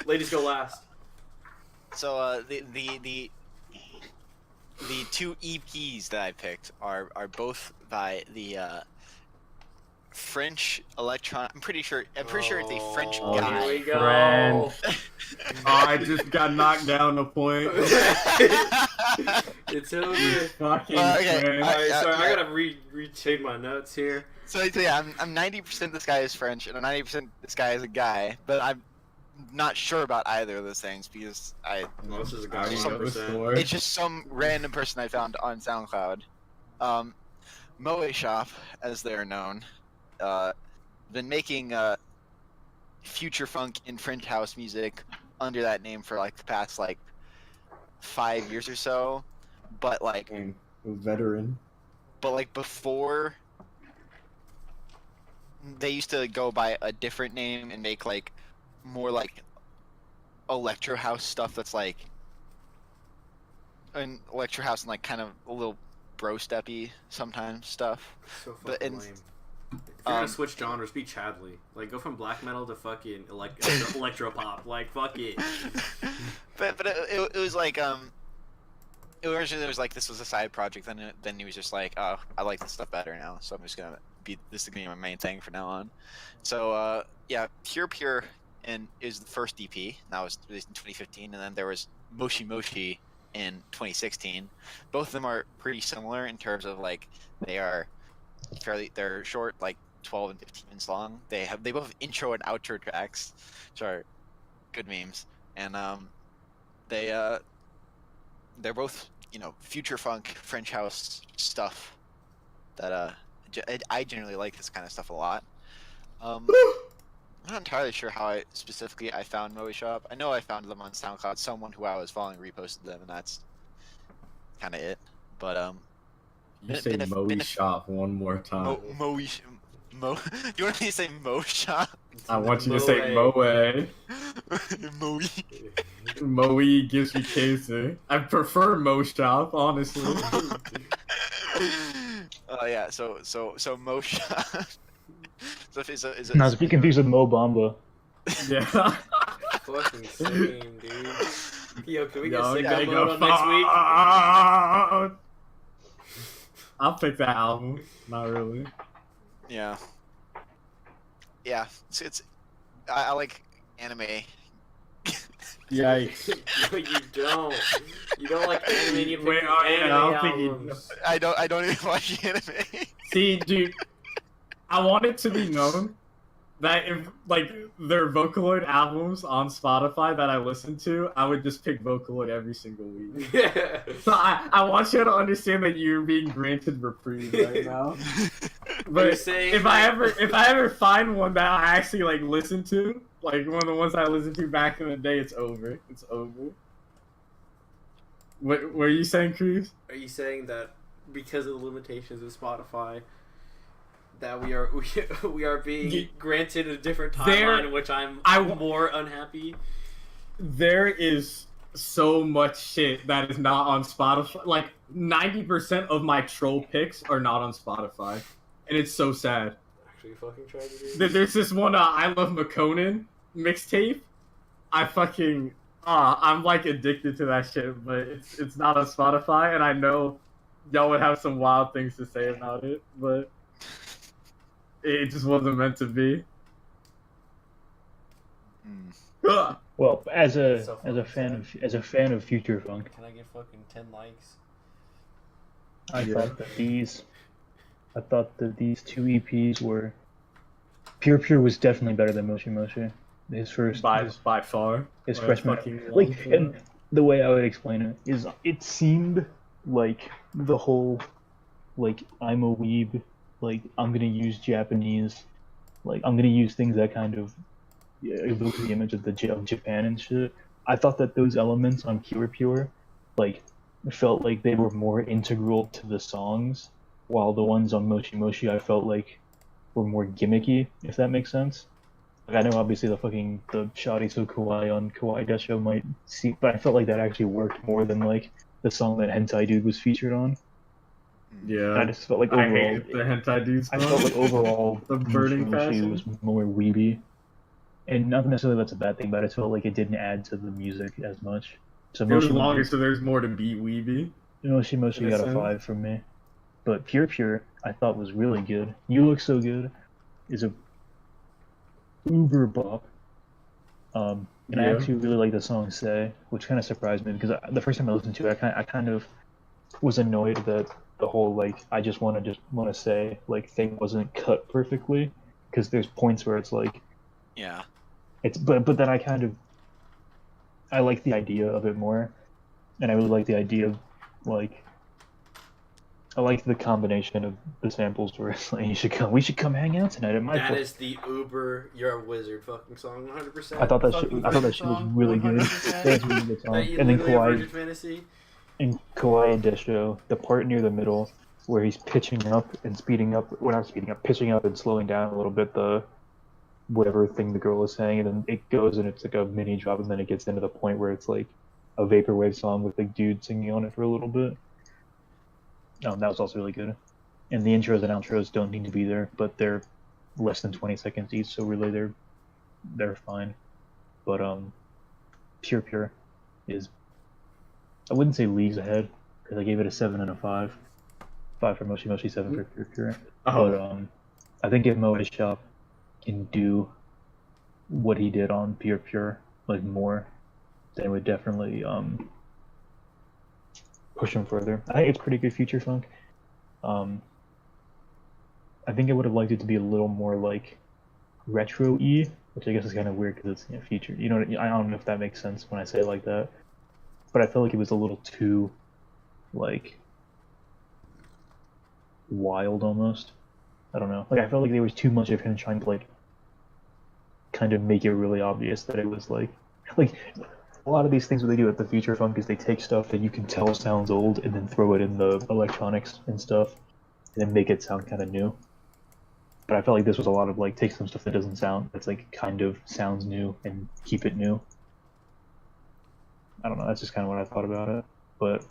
Ladies go last.
So the 2 EPs that I picked are both by the French electron. I'm pretty sure it's a French
Oh,
guy.
Here we go.
French. I just got knocked down a point.
It's over.
Fucking
Okay,
French.
Alright, so I
yeah.
gotta read my notes here.
So yeah, I'm 90% this guy is French and 90% this guy is a guy, but I'm not sure about either of those things because
Well, this is a
I
guy
already know the
100%.
story.
it's just some random person I found on SoundCloud. Moe Shop, as they're known, been making future funk and French house music under that name for like the past 5 years or so, but
Veteran.
before they used to go by a different name and make more electro house stuff that's an electro house and kind of a little bro steppy sometimes stuff.
So
But
fucking
in-
lame. If you're gonna switch genres, be Chadley. Like, go from black metal to fucking electro pop. Like, fuck it.
but it was like originally it was like this was a side project. Then he was just like, oh, I like this stuff better now, so I'm just gonna this is gonna be my main thing from now on. So yeah, Pure and is the first EP. That was released in 2015, and then there was Moshi Moshi in 2016. Both of them are pretty similar in terms of like they're short, like 12 and 15 minutes long. They both have intro and outro tracks, which are good memes, and they're both future funk French house stuff that I generally like this kind of stuff a lot. I'm not entirely sure how I found Moe Shop. I know I found them on SoundCloud. Someone who I was following reposted them, and that's kind of it. But
You say Moe Shop one more time.
Moe. You want me to say Moe Shop?
I want you to say Moe.
Moe.
Moe gives me cancer. I prefer Moe Shop, honestly.
Oh yeah, so Moe Shop. So is it
Not to be confused with Mo Bamba.
Yeah.
Fucking same, dude. Yo, can we get
Yo,
sick
gotta
of
go
mode on next week?
I'll pick that album. Not really.
Yeah. Yeah. It's I like anime.
Yikes.
No, you don't. You don't like anime. You pick
Wait,
the anime
I don't think you-
albums.
I don't even watch anime.
See, dude, I want it to be known that if, like, their Vocaloid albums on Spotify that I listen to, I would just pick Vocaloid every single week.
Yeah.
So I want you to understand that you're being granted reprieve right now. But
saying
if I ever find one that I actually like listen to, like one of the ones I listened to back in the day, it's over. It's over. What were you saying, Cruz?
Are you saying that because of the limitations of Spotify, that we are being granted a different timeline in which I'm more unhappy?
There is so much shit that is not on Spotify. Like 90% of my troll picks are not on Spotify, and it's so sad.
Actually, fucking tragedy.
There's this one I Love McConan mixtape. I'm like addicted to that shit, but it's not on Spotify, and I know y'all would have some wild things to say about it, but it just wasn't meant to be. Ugh.
Well, as a
So
fan of future funk,
Can I get fucking 10 likes?
I thought that these two EPs were Pure was definitely better than Moshi Moshi. His first
By far.
his
By
freshman
fucking
like,
long
and the way I would explain it is it seemed like the whole like I'm a weeb, like I'm gonna use Japanese, like I'm gonna use things that kind of evoke the image of of Japan and shit. I thought that those elements on Pure like felt like they were more integral to the songs, while the ones on Moshi Moshi I felt like were more gimmicky, if that makes sense. Like I know obviously the Shoddy So Kawaii on Kawaii Desho might see, but I felt like that actually worked more than like the song that Hentai Dude was featured on.
Yeah.
I just felt like
I
overall,
hate the hentai dudes.
I felt like overall
The burning
Moshi
passion.
was more weeby, and not necessarily that's a bad thing, but I just felt like it didn't add to the music as much. So
It was
Moshi
longer, so there's more to be weeby.
Moshi
in a
got a
sense.
5 from me, but Pure I thought was really good. You Look So Good is a uber bop. And I
Yeah.
actually really like the song Say, which kind of surprised me because the first time I listened to it, I kind of was annoyed that the whole like I just want to say like thing wasn't cut perfectly, because there's points where it's like
Yeah.
it's but then I like the idea of it more, and I really like the idea of like I like the combination of the samples where it's like we should come hang out tonight at my
That
place.
is the Uber You're a Wizard fucking song, 100%.
I thought that
Fucking
shit was
song,
really good.
100%.
That was a really good song.
That you
And then
literally a
Kawaii
Virgin Fantasy.
and Kawaii and Desho, the part near the middle where he's pitching up and speeding up, well not speeding up, pitching up and slowing down a little bit the whatever thing the girl is saying, and then it goes and it's like a mini drop, and then it gets into the point where it's like a vaporwave song with the dude singing on it for a little bit. That was also really good. And the intros and outros don't need to be there, but they're less than 20 seconds each, so really they're fine. But Pure Pure is, I wouldn't say leagues ahead because I gave it a 7 and a 5. 5 for Moshi Moshi, 7 for Pure Pure.
Oh.
But I think if Moe Shop can do what he did on Pure Pure like more, then it would definitely push him further. I think it's pretty good future funk. I think I would have liked it to be a little more like retro-y, which I guess is kind of weird because it's future. You know, I don't know if that makes sense when I say it like that, but I felt like it was a little too like wild almost. I don't know. Like I felt like there was too much of him trying to like kind of make it really obvious that it was like a lot of these things what they do at the future funk is they take stuff that you can tell sounds old and then throw it in the electronics and stuff and then make it sound kind of new. But I felt like this was a lot of like take some stuff that doesn't sound that's like kind of sounds new and keep it new. I don't know, that's just kind of what I thought about it. But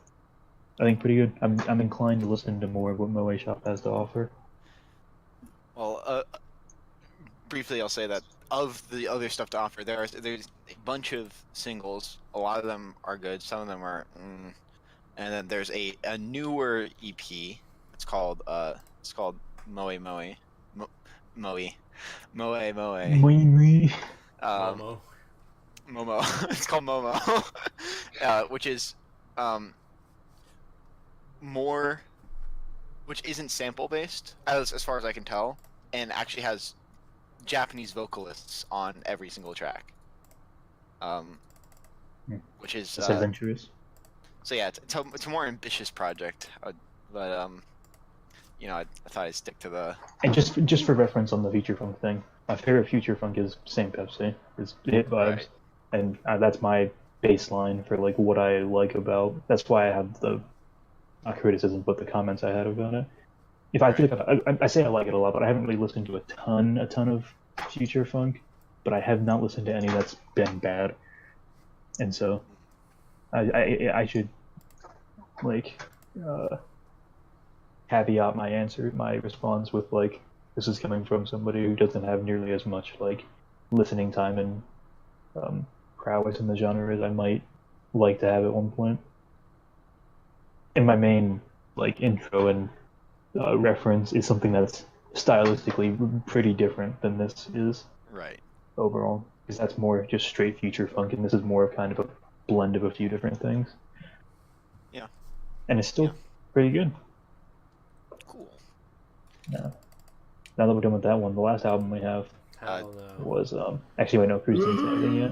I think pretty good. I'm inclined to listen to more of what Moe Shop has to offer.
Well, briefly, I'll say that of the other stuff to offer, there's a bunch of singles. A lot of them are good. Some of them are, and then there's a newer EP. It's called Moe Moe, Moe.
Momo.
Momo. It's called Momo, which is more, which isn't sample based as far as I can tell, and actually has Japanese vocalists on every single track, which is
That's adventurous.
So yeah, it's a more ambitious project, but you know, I thought I'd stick to the.
And just for reference on the future funk thing, my favorite future funk is Same Pepsi. It's hit vibes,
Right.
and that's my baseline for like what I like about. That's why I have the not criticism, but the comments I had about it. If I feel like I say I like it a lot, but I haven't really listened to a ton of future funk, but I have not listened to any that's been bad, and so I should like caveat my response with like this is coming from somebody who doesn't have nearly as much like listening time and prowess in the genre as I might like to have at one point. And my main like intro and reference is something that's stylistically pretty different than this is
Right.
overall, because that's more just straight future funk, and this is more of kind of a blend of a few different things.
Yeah.
And it's still pretty good.
Cool.
Now that we're done with that one, the last album we have
Hell no.
was actually wait no, Cruz didn't say anything yet.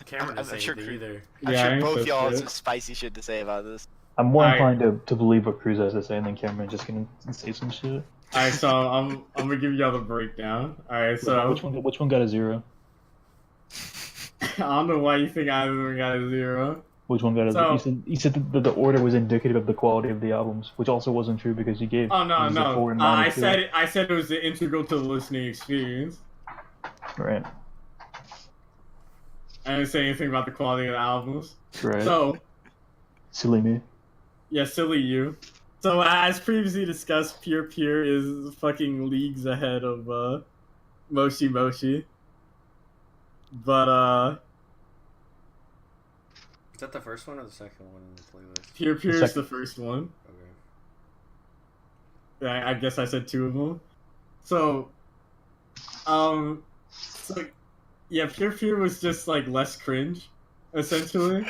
Cameron didn't say
sure
anything either.
I'm
Yeah, I
sure
think
both
so,
y'all have
too.
some spicy shit to say about this.
I'm more
Alright.
inclined to believe what Cruz has to say, and then Cameron's just gonna say some shit.
Alright, so I'm gonna give y'all the breakdown. Alright, so
Which one got a 0?
I don't know why you think either of them got a 0.
Which one got a
So-
You said that the order was indicative of the quality of the albums, which also wasn't true because you gave.
Oh no,
Music
no.
4 and
I
9 too.
said it was integral to the listening experience.
Right.
I didn't say anything about the quality of the albums.
Right.
So
Silly me.
yeah, silly you. So as previously discussed, Pure Pure is fucking leagues ahead of Moshi Moshi. But
Is that the first one or the second one in the playlist?
Pure Pure
The
is the first one.
Okay.
I guess I said 2 of them. So yeah, Pure Pure was just like less cringe, essentially.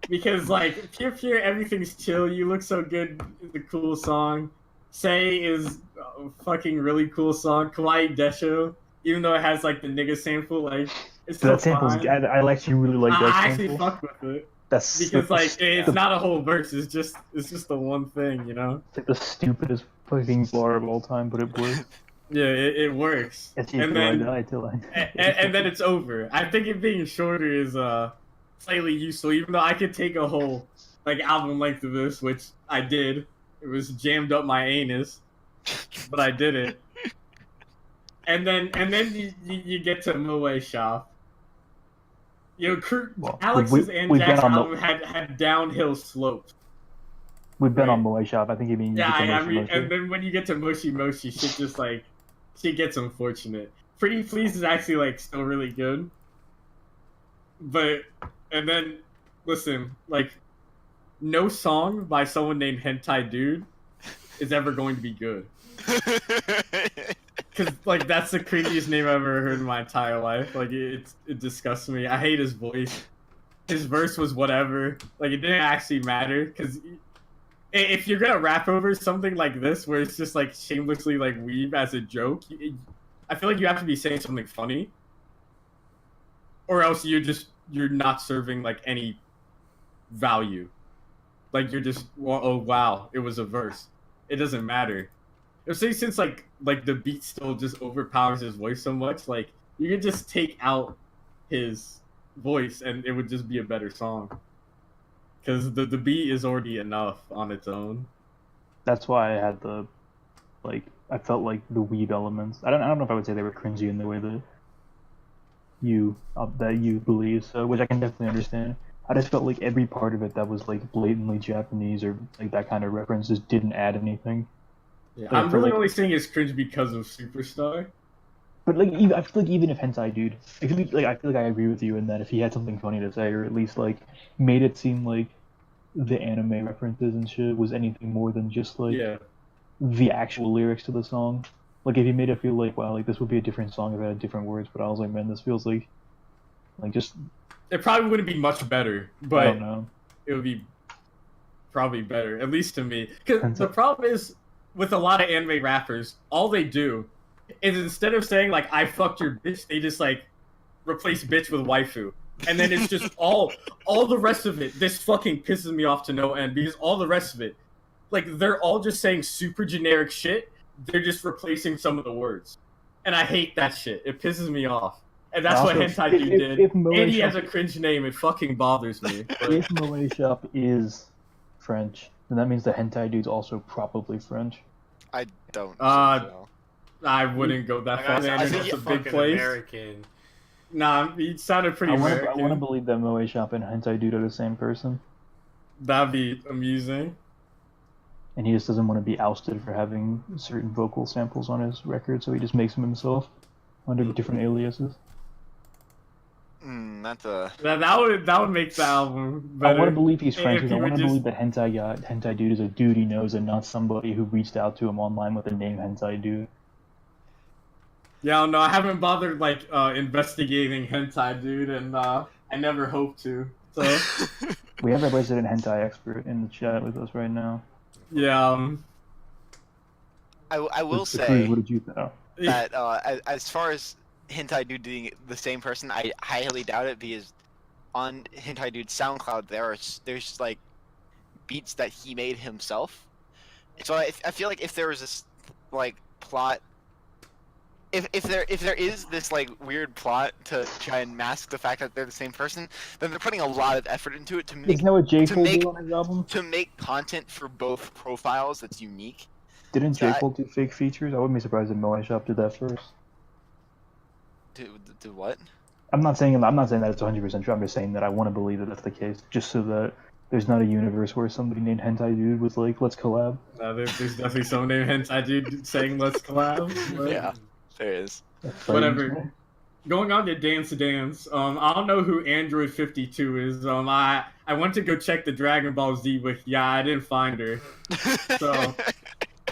Because like Pure Pure, everything's chill. You look so good. It's a cool song. Say is a fucking really cool song. Kawaii Desho, even though it has like the nigga sample, like it's still
That sample's.
fine.
I actually really like that
I actually
sample.
fuck with it
That's
because like it's
the,
not a whole verse. It's just the one thing, you know.
it's like the stupidest fucking bar of all time, but it works.
Yeah, it works.
It's
And
till I
then
die till I.
and then it's over. I think it being shorter is slightly useful, even though I could take a whole like album length of this, which I did. It was jammed up my anus, but I did it. And then you get to Moe Shop. You know,
Well,
Alex's and
we've been
Jack's
on the-
album had downhill slopes.
We've been
Right.
on Moe Shop. I think you mean
Yeah,
Mushy
I mean,
Mushy.
and then when you get to Mushy Mushy, shit just like, shit gets unfortunate. Pretty Please is actually like still really good. But, and then, listen, like, no song by someone named Hentai Dude is ever going to be good. Cause like that's the cringiest name I've ever heard in my entire life. Like it disgusts me. I hate his voice. His verse was whatever. Like it didn't actually matter. Cause if you're gonna rap over something like this, where it's just like shamelessly like weeb as a joke, I feel like you have to be saying something funny, or else you're not serving like any value. Like you're just, well, oh wow, it was a verse. It doesn't matter. Especially since like the beat still just overpowers his voice so much, like you could just take out his voice and it would just be a better song. Because the beat is already enough on its own.
That's why I had the, like, I felt like the weeb elements. I don't know if I would say they were cringy in the way that you believe. So, which I can definitely understand. I just felt like every part of it that was like blatantly Japanese or like that kind of reference just didn't add anything.
Yeah,
Like,
I'm
for,
really
like-
only saying it's cringe because of Superstar.
But like, even, I feel like even if Hentai Dude, I feel like I agree with you in that if he had something funny to say, or at least like made it seem like the anime references and shit was anything more than just like
Yeah.
the actual lyrics to the song. Like if he made it feel like, wow, like this would be a different song if it had different words. But I was like, man, this feels like just
It probably wouldn't be much better,
I
but
don't know.
it would be probably better, at least to me. Because
Depends
the
on-
problem is, with a lot of anime rappers, all they do is instead of saying, like, I fucked your bitch, they just, like, replace bitch with waifu. And then it's just all the rest of it, this fucking pisses me off to no end, because all the rest of it, like, they're all just saying super generic shit, they're just replacing some of the words. And I hate that shit. It pisses me off. And that's what
Also,
Hentai Dude did.
if Moe
And he
Shop-
has a cringe name, it fucking bothers me. But
if Moe Shop is French, then that means the Hentai Dude's also probably French.
I don't.
Uh,
think so.
I wouldn't go that
Like,
far.
I
Man,
think
it's a
he's
big
fucking
place.
American.
Nah, he sounded pretty
I
American.
want to believe that Moe Shop and Hentai Dude are the same person,
That'd be amusing.
and he just doesn't want to be ousted for having certain vocal samples on his record, so he just makes them himself under different aliases.
That's a.
That would make the album
I
better.
want to believe he's
If
French,
he
because I
would
want to
just-
believe that Hentai Dude is a dude he knows and not somebody who reached out to him online with the name Hentai Dude.
Yeah, no, I haven't bothered like investigating Hentai Dude, and I never hope to. So
We have a resident hentai expert in the chat with us right now.
yeah,
I will
So, Cruz,
say
what did you think?
that as far as Hentai Dude being the same person, I highly doubt it, because on Hentai Dude's SoundCloud there's like beats that he made himself. So I feel like if there was this like plot, if there is this like weird plot to try and mask the fact that they're the same person, then they're putting a lot of effort into it to make
Isn't that what J.
to
Cole
make-
did on his album?
to make content for both profiles that's unique.
Didn't J.
I-
Cole do fake features? I wouldn't be surprised if Moe Shop did that first.
Do what?
I'm not saying that it's 100% true. I'm just saying that I want to believe that that's the case, just so that there's not a universe where somebody named Hentai Dude was like, let's collab.
there's definitely someone named Hentai Dude saying let's collab. But
Yeah, there is.
That's
Whatever. Going on to Dance to Dance, I don't know who Android 52 is. I went to go check the Dragon Ball Z wiki. Yeah, I didn't find her. So,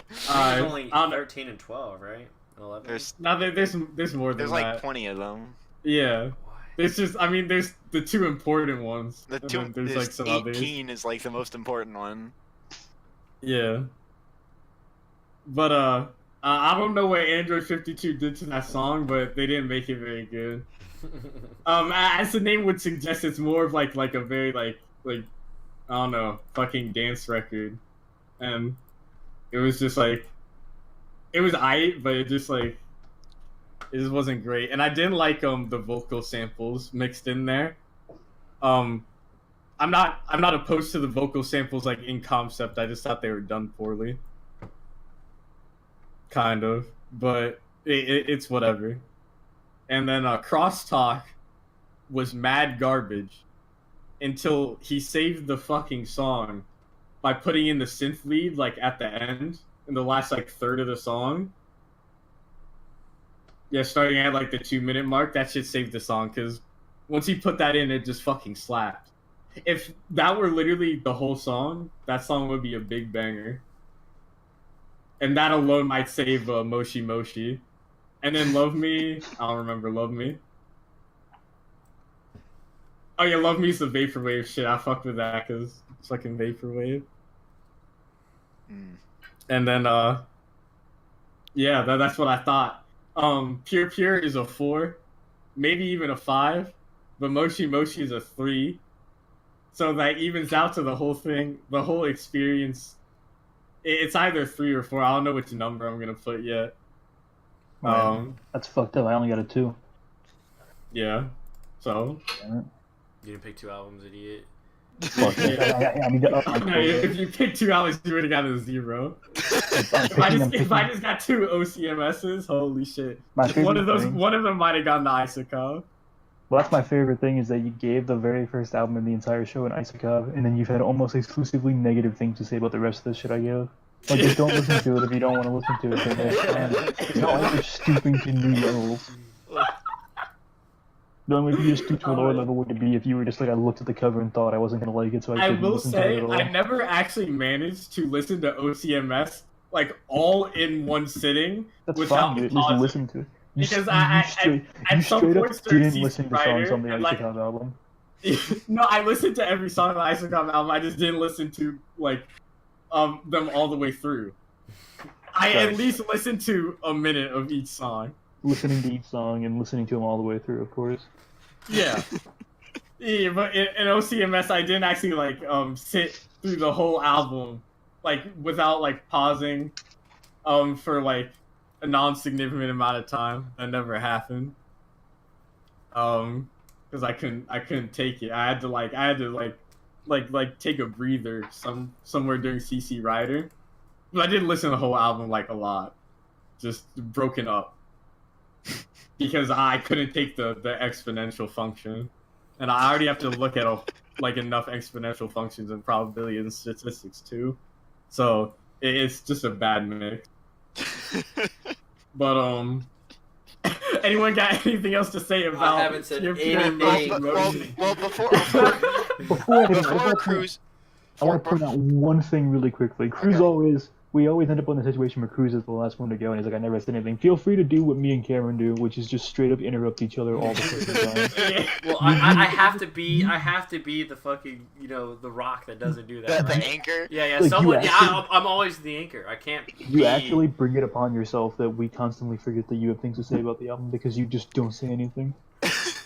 He's
uh,
only
I don't know.
13 and 12, right? 11.
There's
Now there's more than
there's like
that.
20 of them.
Yeah,
Why?
there's just there's the two important ones.
The
and
two,
then there's like some
18
others.
is like the most important one.
Yeah. But I don't know what Android 52 did to that song, but they didn't make it very good. As the name would suggest, it's more of like a very like I don't know, fucking dance record, and it was just like it was aight, but it just wasn't great, and I didn't like the vocal samples mixed in there. I'm not opposed to the vocal samples like in concept. I just thought they were done poorly, kind of, but it's whatever. And then Crosstalk was mad garbage until he saved the fucking song by putting in the synth lead like at the end in the last like third of the song. Yeah, starting at like the 2-minute mark, that shit saved the song because once he put that in, it just fucking slapped. If that were literally the whole song, that song would be a big banger. And that alone might save Moshi Moshi. And then Love Me, I don't remember Love Me. Oh yeah, Love Me is the Vaporwave shit. I fucked with that because it's fucking Vaporwave. And then, yeah, that's what I thought. Pure Pure is a 4, maybe even a 5, but Moshi Moshi is a 3. So that evens out to the whole thing, the whole experience. It's either 3 or 4. I don't know which number I'm gonna put yet.
That's fucked up. I only got a 2.
Yeah. So.
Damn it.
You didn't pick 2 albums, idiot.
Fuck it. I mean,
No, if you picked 2 albums, you would have got a 0. If I just got 2 OCMSs, holy shit! One of them might have gotten the Isokov.
Well, that's my favorite thing is that you gave the very first album in the entire show an Isokov, and then you've had almost exclusively negative things to say about the rest of the shit I give. Like, just don't listen to it if you don't want to listen to it. It's not like you're stooping to new levels. The only way you just stoop to a lower level would be if you were just like, I looked at the cover and thought I wasn't gonna like it, so I couldn't listen to it at all.
I never actually managed to listen to OCMS like all in one sitting.
That's
without
fine, dude. Just listen to it.
Because I
straight up didn't listen to songs on the Isokov album.
No, I listened to every song on the Isokov album. I just didn't listen to like them all the way through. I at least listened to a minute of each song.
Listening to each song and listening to them all the way through, of course.
Yeah. Yeah, but in OCMS, I didn't actually like sit through the whole album like without like pausing for like a non-significant amount of time. That never happened. Because I couldn't take it. I had to take a breather somewhere during CC Rider. But I didn't listen to the whole album like a lot. Just broken up. Because I couldn't take the exponential function. And I already have to look at enough exponential functions and probability and statistics too. So it's just a bad mix. But anyone got anything else to say about?
I haven't said anything.
Well, before Cruz,
I want to point out one thing really quickly. Cruz we always end up in the situation where Cruz is the last one to go, and he's like, I never said anything. Feel free to do what me and Cameron do, which is just straight up interrupt each other all the fucking time.
Well, I have to be the fucking, the rock that doesn't do that.
The anchor.
Yeah.
Like,
I'm always the anchor. I can't.
You actually bring it upon yourself that we constantly forget that you have things to say about the album because you just don't say anything.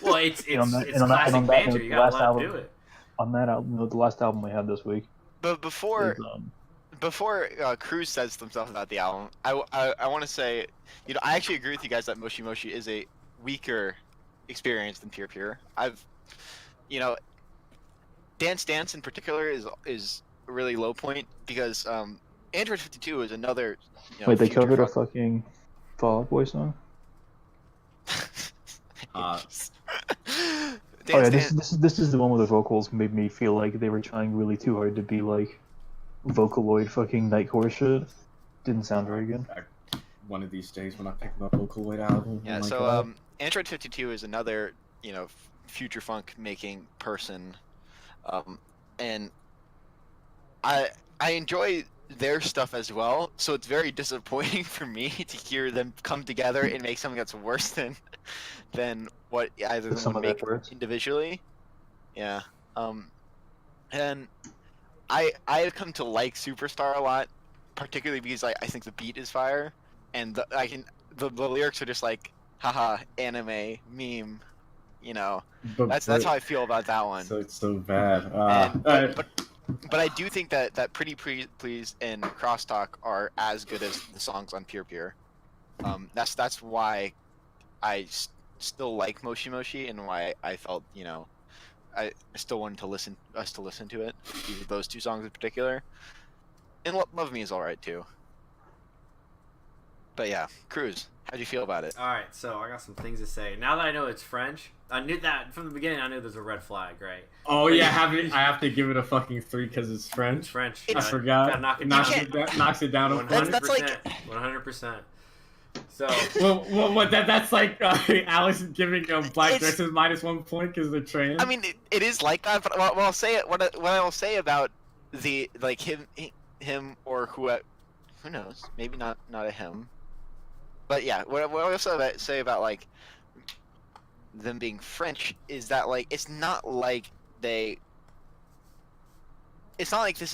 Well, it's classic banter. You gotta let him do it.
On that album, the last album we had this week.
But before Cruz says some stuff about the album, I want to say, I actually agree with you guys that Moshi Moshi is a weaker experience than Pure Pure. Dance Dance in particular is a really low point because Android 52 is another.
Wait, they covered a fucking Fall Out Boy song? This is the one where the vocals made me feel like they were trying really too hard to be like Vocaloid fucking Nightcore shit. Didn't sound very good.
One of these days when I pick up Vocaloid album.
Yeah, so Android 52 is another, future funk making person. And I enjoy their stuff as well, so it's very disappointing for me to hear them come together and make something that's worse than what either of them would make individually. Yeah. And I have come to like Superstar a lot, particularly because I think the beat is fire, and the lyrics are just like, haha, anime, meme, that's how I feel about that one.
So it's so bad.
But I do think that Pretty Please and Crosstalk are as good as the songs on Pure Pure. That's why I still like Moshi Moshi and why I felt I still wanted to listen to it. Those two songs in particular, and Love Me is all right too. But yeah, Cruz, how'd you feel about it?
All right, so I got some things to say. Now that I know it's French, I knew that from the beginning. I knew there's a red flag, right?
Oh yeah, I have to give it a fucking 3 because it's French.
It's French.
I forgot.
Gotta knock it
Knocks it down.
100%.
That's like
100%. So
well, that's like Alex giving black dresses -1 point because they're trans.
I mean, it is like that. But what I'll say, what I will say about the like him or who knows? Maybe not a him. But yeah, what I also say about like them being French is that like it's not like this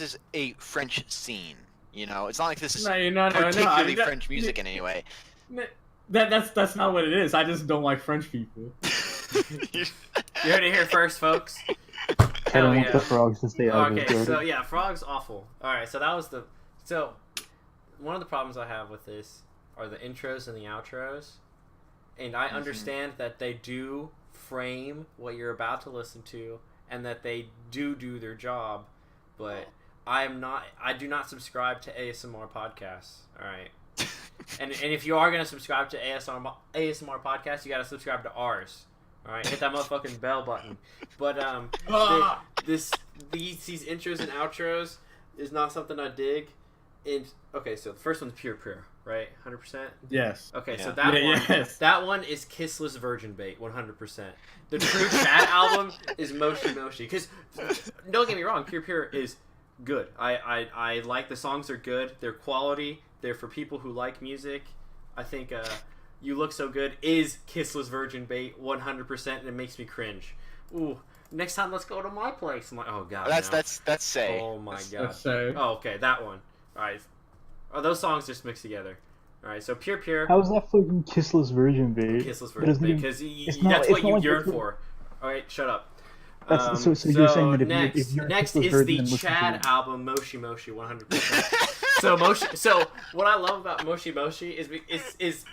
is a French scene, you know. It's not like this is particularly French music in any way.
That's not what it is. I just don't like French people.
you heard it here first, folks.
Kevin wants the frogs to stay out of his
Okay,
garden.
so yeah, frogs awful. All right, so that was one of the problems I have with this are the intros and the outros, and I understand that they do frame what you're about to listen to, and that they do their job, but I do not subscribe to ASMR podcasts. All right. And if you are gonna subscribe to ASMR podcast, you gotta subscribe to ours. All right, hit that motherfucking bell button. But these intros and outros is not something I dig. And okay, so the first one's Pure Pure, right? 100%.
Yes.
Okay,
Yeah.
so that one is Kissless Virgin Bait, 100%. The True Chat album is Moshi Moshi. Because don't get me wrong, Pure Pure is good. I like the songs are good. They're quality. They're for people who like music. I think You Look So Good is Kissless Virgin Bait 100%, and it makes me cringe. Ooh, next time let's go to my place. I'm like, oh god.
That's Say.
Oh my god.
That's Say.
Oh, okay, that one. All right. Oh, those songs just mixed together. All right, so Pure Pure.
How is that fucking Kissless Virgin Bait?
Kissless Virgin Bait, because that's what you yearn for. All right, shut up.
So you're saying that if you're
next
Kissless
is
Virgin,
the
then listen
Chad
to
album Moshi Moshi 100%. So what I love about Moshi Moshi is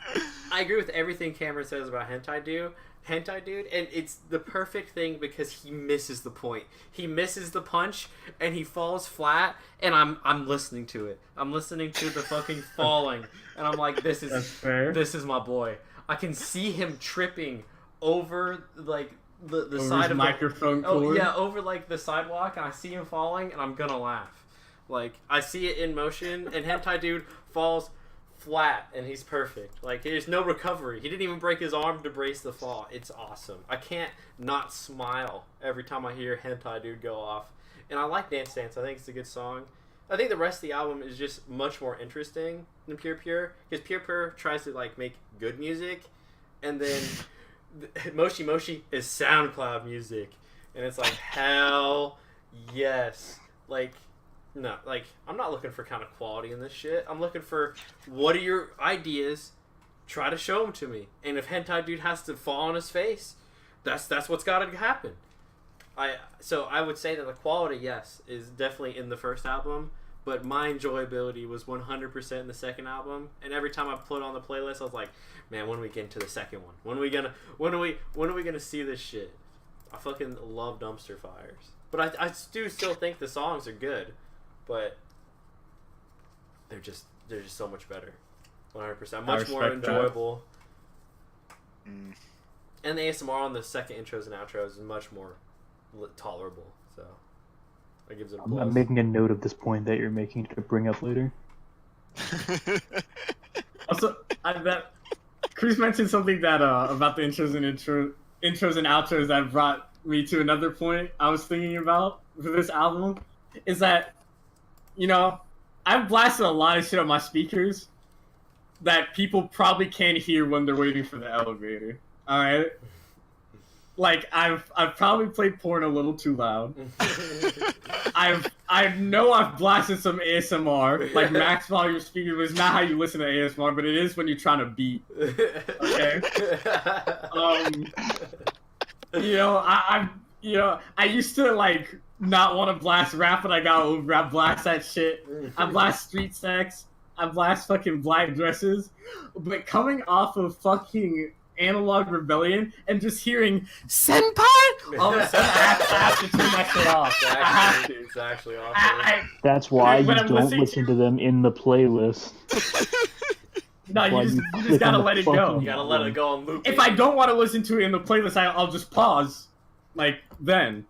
I agree with everything Cameron says about Hentai Dude, and it's the perfect thing because he misses the point. He misses the punch and he falls flat, and I'm listening to it. I'm listening to the fucking falling, and I'm like, this is my boy. I can see him tripping over like the side of
microphone cord.
Oh yeah, over like the sidewalk, and I see him falling, and I'm gonna laugh. Like I see it in motion, and Hentai Dude falls flat, and he's perfect. Like there's no recovery. He didn't even break his arm to brace the fall. It's awesome. I can't not smile every time I hear Hentai Dude go off. And I like Dance Dance. I think it's a good song. I think the rest of the album is just much more interesting than Pure Pure, because Pure Pure tries to like make good music, and then Moshi Moshi is SoundCloud music, and it's like hell yes. Like no, like I'm not looking for kind of quality in this shit. I'm looking for what are your ideas? Try to show them to me. And if Hentai Dude has to fall on his face, that's what's got to happen. So I would say that the quality, yes, is definitely in the first album, but my enjoyability was 100% in the second album. And every time I put on the playlist, I was like, man, when are we getting to the second one? When are we gonna see this shit? I fucking love Dumpster Fires, but I do still think the songs are good, but they're just so much better. 100%, much more enjoyable. And the ASMR on the second intros and outros is much more tolerable. So that gives it a plus.
I'm making a note of this point that you're making to bring up later.
Also, that Chris mentioned something that about the intros and outros that brought me to another point I was thinking about for this album. Is that, you know, I've blasted a lot of shit on my speakers that people probably can't hear when they're waiting for the elevator. All right. Like I've probably played porn a little too loud. I know I've blasted some ASMR. Like max volume speaker was not how you listen to ASMR, but it is when you're trying to beat. Okay. I used to like not want to blast rap, but I got over. I blast that shit. I blast street sex. I blast fucking black dresses. But coming off of fucking Analog Rebellion and just hearing Senpai, all of a sudden I have to turn that shit off. I have to.
It's actually awesome.
That's why you
when I'm
don't
listening
listen to them in the playlist.
No,
Why
you
click
just gotta
on the
let it
fucking
go.
You gotta let it go on loop.
If I don't want to listen to it in the playlist, I'll just pause. Like, then.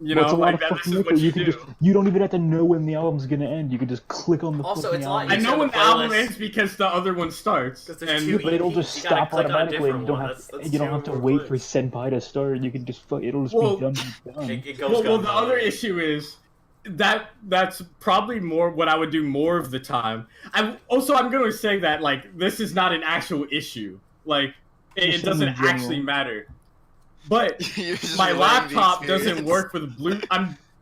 You
Well, it's
know,
a lot
like,
of
this
fucking
is
effort.
what you
can
do.
just, you don't even have to know when the album's gonna end. You can just click on the
Also,
fucking
it's a lot
album.
I
easier.
know when
the
the album
playlist.
ends because the other one starts.
Because there's
And
two
But it'll just
EPs, you gotta
stop
click on a
automatically. And
different
you don't
one.
have
That's
you don't have to
two
wait for
clicks.
Senpai to start. You can just it'll just
Well,
be done. When it's done.
It goes
well, the
gun-ho.
other issue is that's probably more what I would do more of the time. I'm going to say that like this is not an actual issue. Like it
Just
doesn't
in general.
actually matter. But
You're just
my
relaying the
laptop doesn't
experience.
work with blue.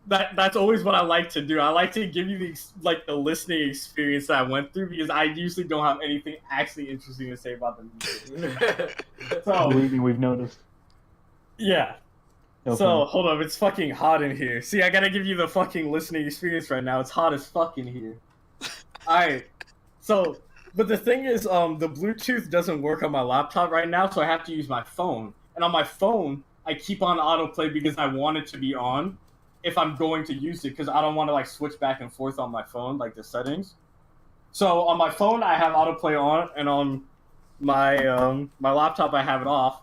That's always what I like to do. I like to give you the listening experience that I went through because I usually don't have anything actually interesting to say about the music. So
Believe me, we've noticed.
yeah.
No
So
fun.
hold up, it's fucking hot in here. See, I gotta give you the fucking listening experience right now. It's hot as fuck in here. Alright. So but the thing is, the Bluetooth doesn't work on my laptop right now, so I have to use my phone. And on my phone, I keep on autoplay because I want it to be on if I'm going to use it, because I don't want to like switch back and forth on my phone, like the settings. So on my phone, I have autoplay on, and on my my laptop, I have it off.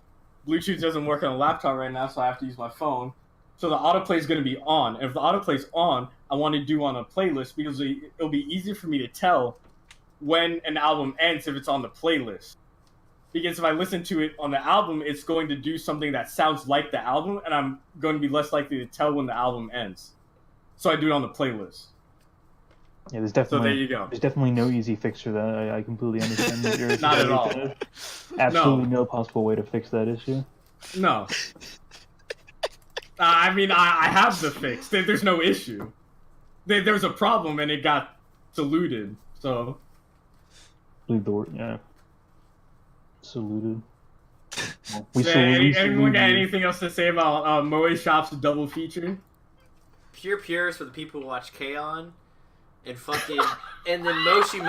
Bluetooth doesn't work on the laptop right now, so I have to use my phone. So the autoplay is going to be on. And if the autoplay is on, I want to do on a playlist because it'll be easier for me to tell when an album ends if it's on the playlist. Because if I listen to it on the album, it's going to do something that sounds like the album, and I'm going to be less likely to tell when the album ends. So I do it on the playlist.
Yeah, there's
So
definitely
there you go.
there's definitely no easy fix for that. I completely understand that you're
Not at all.
Absolutely no possible way to fix that issue.
No. I mean, I have the fix. There's no issue. There's a problem, and it got saluted. So.
Leave the word, yeah. Saluted. Well, we
Anyone
salute
got
you.
anything else to say about Moe Shop's double feature?
Pure Pures for the people who watch K-On! And fucking and then Moshi is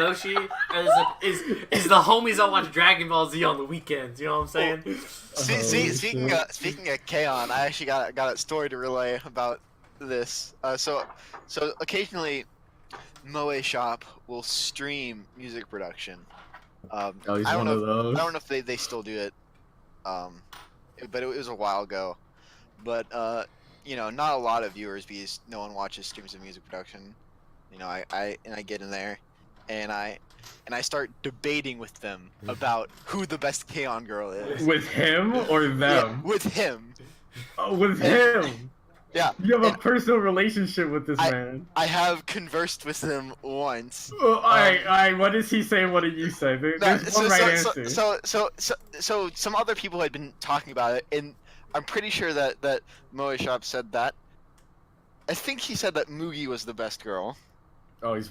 the homies that watch Dragon Ball Z on the weekends. You know what I'm saying?
Speaking of K-On!, I actually got a story to relay about this. So occasionally, Moe Shop will stream music production.
Oh, he's
I don't
one
know.
of those.
I don't know if they still do it. But it was a while ago. But you know, not a lot of viewers because no one watches streams of music production. You know, I get in there, and I start debating with them about who the best K-On! Girl is.
With him or them?
Yeah, with him.
Oh, with him.
Yeah.
You have a
and
personal relationship with this man.
I have conversed with him once.
Oh, all right. What does he say? What do you say? There's one right answer.
So some other people had been talking about it, and I'm pretty sure that Moe Shop said that. I think he said that Mugi was the best girl.
Oh, he's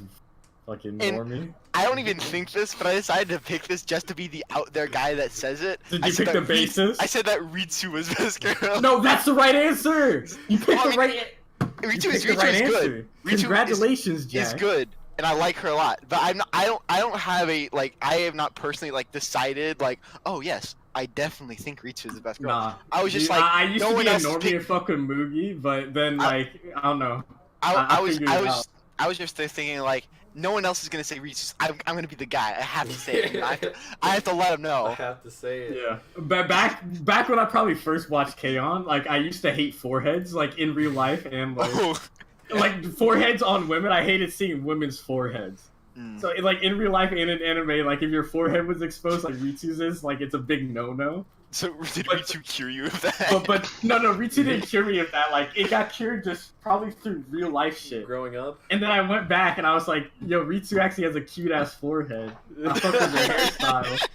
fucking
And-
normie.
I don't even think this, but I decided to pick this just to be the out there guy that says it.
Did
I
you
said
pick
that
the basis?
I said that Ritsu was best girl.
No, that's the right answer. You picked
Well, I
the
mean,
right.
Ritsu
You
is
picked the right
good.
answer.
Ritsu
Congratulations,
is
Jack.
good, and I like her a lot. But I don't have I have not personally decided oh yes, I definitely think Ritsu is the best girl.
Nah.
I was just
Dude,
like,
I used
no
to
one
be a
else is
normie
pick-
and fuck with Mugi, but then I don't know.
I
figured it out.
I was just thinking no one else is gonna say Ritsu. I'm gonna be the guy. I have to say it. I have to let him
I
know.
have to say it.
Yeah, but back when I probably first watched K-On!, I used to hate foreheads, in real life, and
Oh.
foreheads on women. I hated seeing women's foreheads.
Mm.
So in real life and in anime, if your forehead was exposed like Ritsu's is, it's a big no-no.
So did Ritsu cure you of that?
But no, Ritsu didn't cure me of that. It got cured just probably through real life shit.
Growing up.
And then I went back and I was like, yo, Ritsu actually has a cute ass forehead. I fuck with her hairstyle.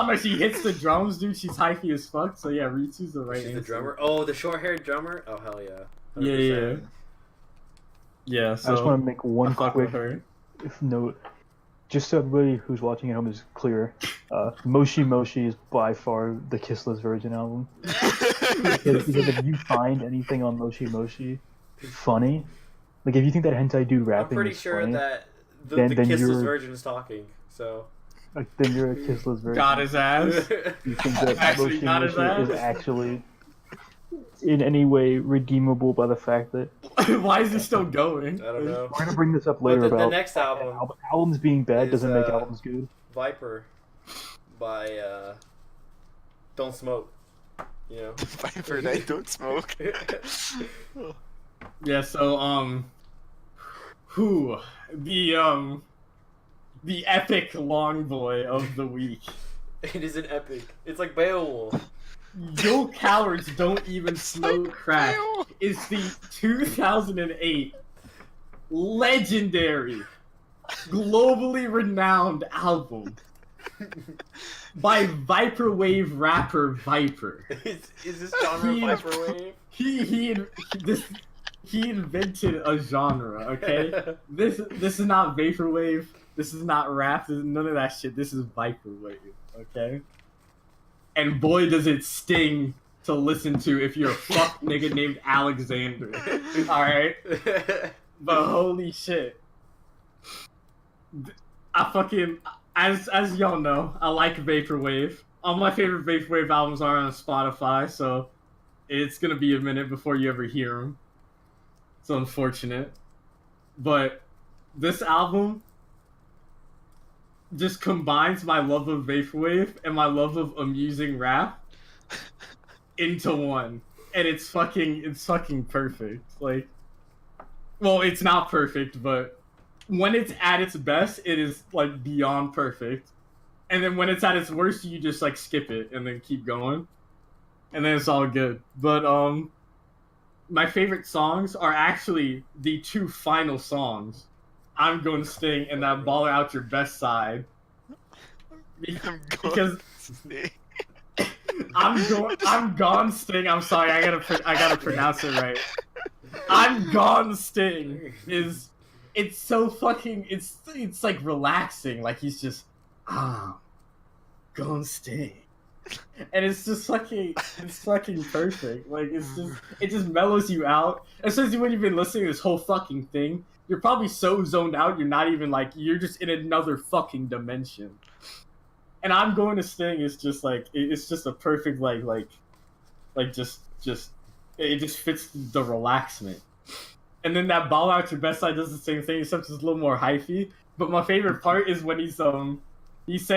And she hits the drums, dude. She's hyphy as fuck. So yeah, Ritsu's the right
She's
answer.
the drummer. Oh, the short-haired drummer. Oh hell yeah.
Yeah,
100%.
Yeah.
I
So
just want to make
I
one
fuck
quick
with her.
note, just so everybody who's watching at home is clear. Moshi Moshi is by far the kissless virgin album. Because if you find anything on Moshi Moshi funny, if you think that hentai dude
I'm
rapping
pretty
is
sure
funny,
that the
then
kissless
you're-
virgin is talking. So.
then you're a kissless virgin.
Got his ass.
You think that
Actually
Moshi
got his
Moshi is
ass?
actually in any way redeemable by the fact that
Why is it still going?
I don't know.
We're gonna bring this up
But
later
the
about
next album
albums being bad
is,
doesn't make albums good.
Viper by Don't Smoke. You know.
Viper Night Don't Smoke.
Yeah, so who the epic long boy of the week.
It is an epic. It's like Beowulf.
Yo Cowards Don't Even Smoke Crack is the 2008 legendary, globally renowned album by Vaporwave rapper Viper.
Is this genre Vaporwave?
He invented a genre, okay? This is not Vaporwave. This is not rap. This is none of that shit. This is Vaporwave, okay? And boy, does it sting to listen to if you're a fuck nigga named Alexander. Alright? But holy shit. I fucking... As y'all know, I like Vaporwave. All my favorite Vaporwave albums are on Spotify, so it's gonna be a minute before you ever hear them. It's unfortunate. But this album just combines my love of Vaporwave and my love of amusing rap into one. And it's fucking perfect. Like, well, it's not perfect, but when it's at its best, it is like beyond perfect. And then when it's at its worst, you just like skip it and then keep going. And then it's all good. But my favorite songs are actually the two final songs. I'm Going to Sting and that Baller Out Your Best Side. Because I'm Gone Sting. I'm sorry, I gotta pronounce it right. I'm Gone Sting it's so fucking it's like relaxing. Like he's just Gone Sting. And it's fucking perfect. Like it just mellows you out. Especially when you've been listening to this whole fucking thing. You're probably so zoned out, you're not even like, you're just in another fucking dimension. And I'm Going to Sting is just like, it's just a perfect it just fits the relaxment. And then that Ball Out Your Best Side does the same thing, except it's a little more hyphy. But my favorite part is when he's saying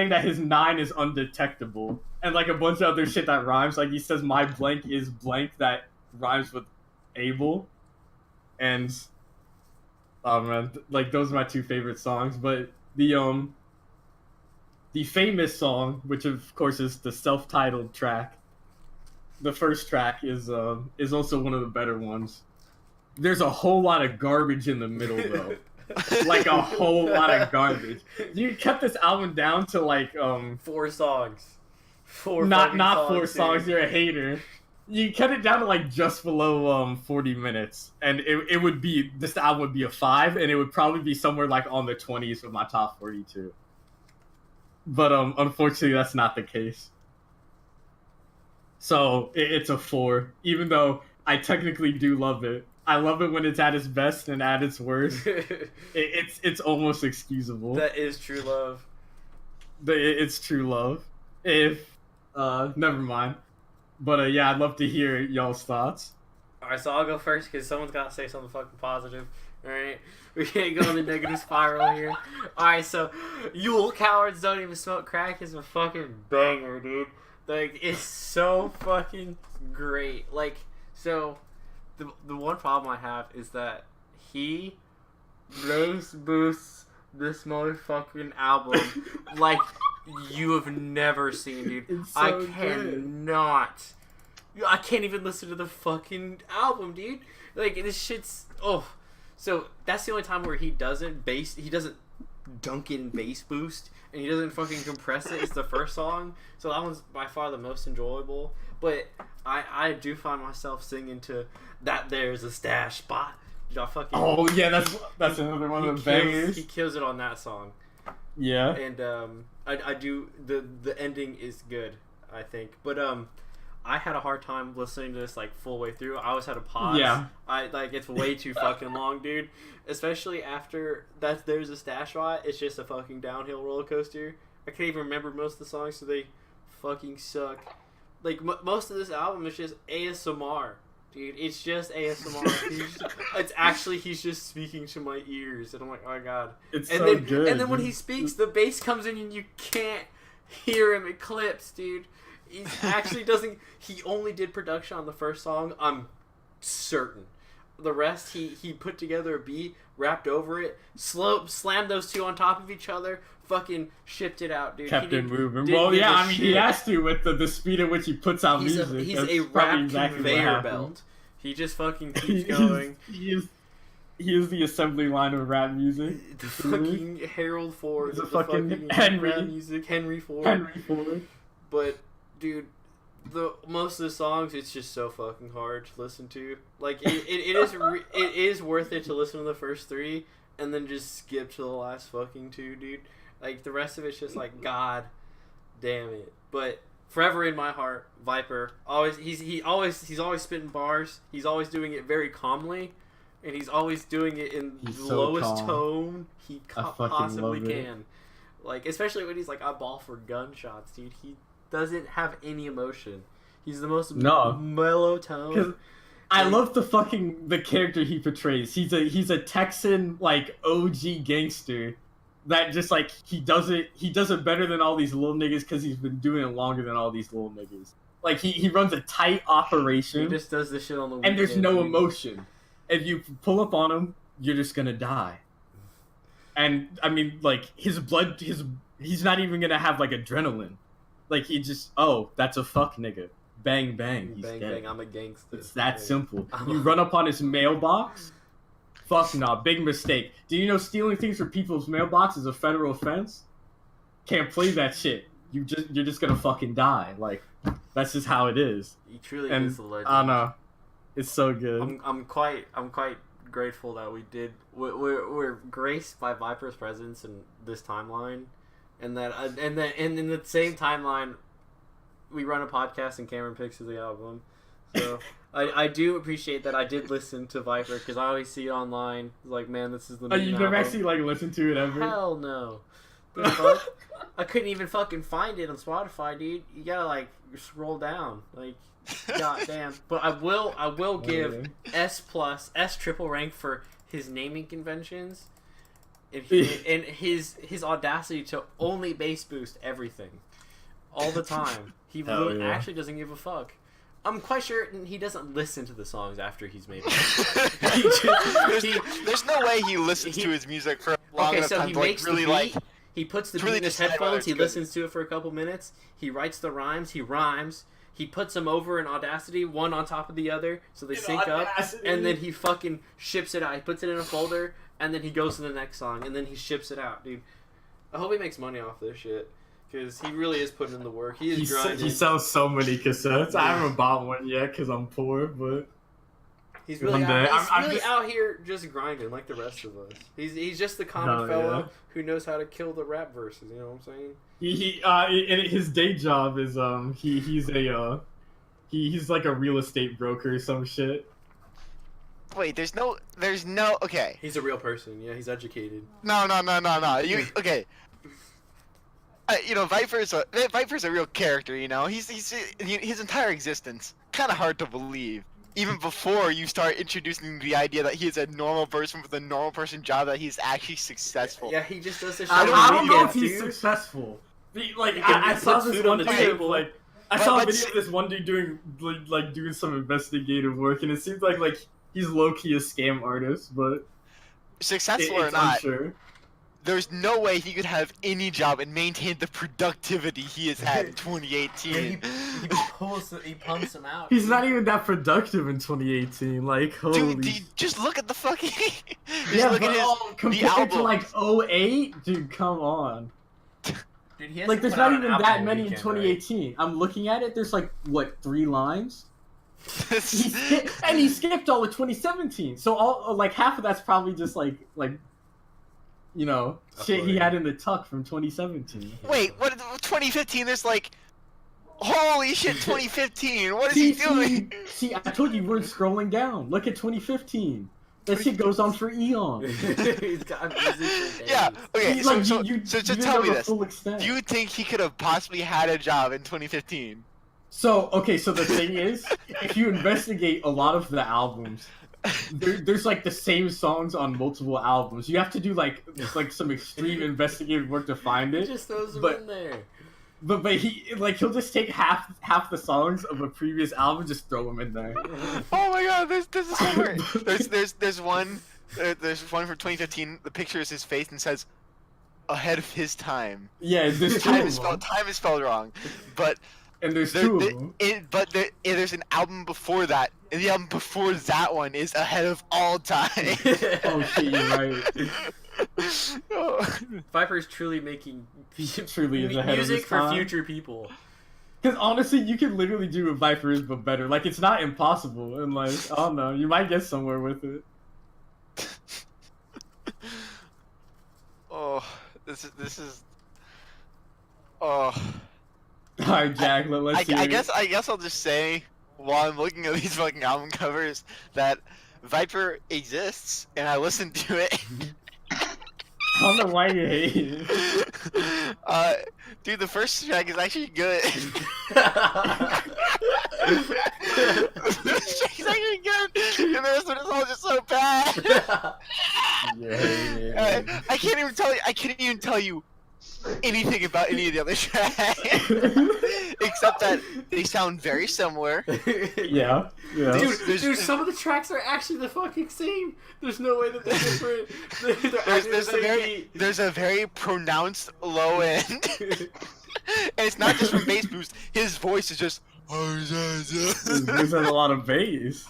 that his 9 is undetectable. And like a bunch of other shit that rhymes. Like he says my blank is blank that rhymes with able. And oh man, like those are my two favorite songs. But the famous song, which of course is the self-titled track, the first track is also one of the better ones. There's a whole lot of garbage in the middle though. Like a whole lot of garbage. You cut this album down to like
4 songs.
Not 4 songs, you're a hater. You cut it down to like just below 40 minutes, and it would be, this album would be a 5, and it would probably be somewhere like on the 20s of my top 42. But unfortunately, that's not the case. So it's a 4, even though I technically do love it. I love it when it's at its best and at its worst. It's almost excusable.
That is true love.
It's true love. If never mind. But yeah, I'd love to hear y'all's thoughts.
Alright, so I'll go first because someone's got to say something fucking positive. Alright? We can't go in the negative spiral here. Alright, so Yo Cowards Don't Even Smoke Crack is a fucking banger, dude. Like, it's so fucking great. Like, so the one problem I have is that he bass boosts this motherfucking album like you have never seen, dude.
It's so
I
good.
cannot. I can't even listen to the fucking album, dude. Like, this shit's... Oh. So, that's the only time where he doesn't dunk it in bass boost, and he doesn't fucking compress it. It's the first song. So that one's by far the most enjoyable. But I do find myself singing to That There's a Stash Spot. Dude, I fucking...
Oh, yeah, that's another one of the bangers.
He kills it on that song.
Yeah.
And I do... The ending is good, I think. But I had a hard time listening to this like full way through. I always had to pause.
Yeah.
It's way too fucking long, dude. Especially after that there's a stash shot. It's just a fucking downhill roller coaster. I can't even remember most of the songs, so they fucking suck. Like most of this album is just ASMR. dude. It's just ASMR. He's just speaking to my ears, and I'm like, oh my god.
It's
And
so
then,
good.
And then when he speaks, the bass comes in, and you can't hear him. It clips, dude. He actually doesn't. He only did production on the first song. I'm certain. The rest, he put together a beat, rapped over it, slammed those two on top of each other, fucking shipped it out, dude.
Kept it moving. Well, yeah, I mean, he has to with the speed at which he puts out music.
He's
That's
a
probably
rap
exactly what
conveyor
happened.
belt. He just fucking keeps going.
He is the assembly line of rap music.
The fucking Harold Ford.
He's a
the
fucking Henry.
rap music. Henry Ford.
Henry Ford.
But, dude, most of the songs, it's just so fucking hard to listen to. Like, it is worth it to listen to the first three and then just skip to the last fucking two, dude. Like, the rest of it's just like, god damn it. But forever in my heart, Viper. He's always spitting bars. He's always doing it very calmly, and he's always doing it in the lowest tone he possibly can. Like, especially when he's like, I ball for gunshots, dude. He doesn't have any emotion. He's the most mellow tone.
I love the character he portrays. He's a Texan, like, OG gangster that just, like, he does it better than all these little niggas because he's been doing it longer than all these little niggas. Like, he runs a tight operation.
He just does this shit on the weekend.
And there's no emotion. If you pull up on him, you're just gonna die. And, I mean, like, he's not even gonna have, like, adrenaline. Like, he just, that's a fuck nigga. Bang, bang, he's
bang,
dead.
bang, I'm a gangster.
It's that simple. You run up on his mailbox? Fuck nah, big mistake. Do you know stealing things from people's mailbox is a federal offense? Can't play that shit. You're just gonna fucking die. Like, that's just how it is.
He truly is a legend.
I know. It's so good.
I'm quite grateful that we're graced by Viper's presence in this timeline, and in the same timeline, we run a podcast and Cameron picks the album. So I do appreciate that I did listen to Viper because I always see it online. It's like, man, this is the.
You've never actually like listened to it ever?
Hell no. The fuck? I couldn't even fucking find it on Spotify, dude. You gotta like scroll down, like. God damn. But I will give S+ triple rank for his naming conventions and his audacity to only bass boost everything all the time. He really actually doesn't give a fuck. I'm quite sure he doesn't listen to the songs after he's made them.
There's no way he listens to his music for a long enough time to like really like.
He puts the beat in his headphones. He listens to it for a couple minutes. He writes the rhymes. He rhymes. He puts them over in Audacity, one on top of the other, so they sync up, and then he fucking ships it out. He puts it in a folder, and then he goes to the next song, and then he ships it out, dude. I hope he makes money off this shit, because he really is putting in the work. He is grinding.
He sells so many cassettes. I haven't bought one yet, because I'm poor, but...
He's really, out here just grinding like the rest of us. He's just the common fella who knows how to kill the rap verses, you know what I'm saying?
His day job is he's like a real estate broker or some shit.
Wait, there's no okay.
He's a real person. Yeah, he's educated.
No. Okay. You know, Viper's a real character. You know, he's his entire existence kind of hard to believe. Even before you start introducing the idea that he is a normal person with a normal person job, that he's actually successful.
Yeah, he just does this shit.
I don't know if he's successful. I saw this one dude, I saw a video of this one dude doing some investigative work, and it seems like he's low key a scam artist, but
successful or not,
unsure.
There's no way he could have any job and maintain the productivity he has had in 2018.
He pumps him out.
He's not even that productive in 2018. Like, holy.
Dude, just look at the fucking.
Look at compared to like 08, dude, come on.
Dude, he
like, there's not even that many in 2018. Right? I'm looking at it. There's like what 3 lines. He skipped all of 2017. So all like half of that's probably just like. You know, shit he had in the tuck from 2017.
Wait, what? 2015? There's like, holy shit! 2015. What is he doing?
See, I told you we're scrolling down. Look at 2015. That shit goes on for eons.
Yeah. Okay. So tell me this.
Do
you think he could have possibly had a job in 2015?
So the thing is, if you investigate a lot of the albums, there's like the same songs on multiple albums. You have to do like some extreme investigative work to find
He
it.
just throws them
but-
in there.
But he'll just take half the songs of a previous album, just throw them in there.
Oh my god, this is so weird. There's one from 2015. The picture is his face and says, "Ahead of his time."
Yeah, there's two
Time
of
is
them.
spelled wrong, but
And there's
there,
two of
there-
them.
there's an album before that, and the album before that one is ahead of all time.
Oh shit, you're right.
Viper is truly making
Truly is ahead of
music
his
for
time.
future people.
Because honestly, you can literally do a Viper is but better. Like, it's not impossible, and like, I don't know, you might get somewhere with it.
Oh, this is. Oh.
Alright, Jack, let's see.
I guess I'll just say while I'm looking at these fucking album covers that Viper exists and I listen to it.
I don't know why you hate it.
Dude, the first track is actually good. The first track is actually good, and the rest of it is all just so bad.
Yeah.
I can't even tell you anything about any of the other tracks, except that they sound very similar.
Yeah.
Dude,
Dude, some of the tracks are actually the fucking same. There's no way that they're different. They're actually the same beat.
There's a very pronounced low end, and it's not just from bass boost. His voice is just.
This has a lot of bass.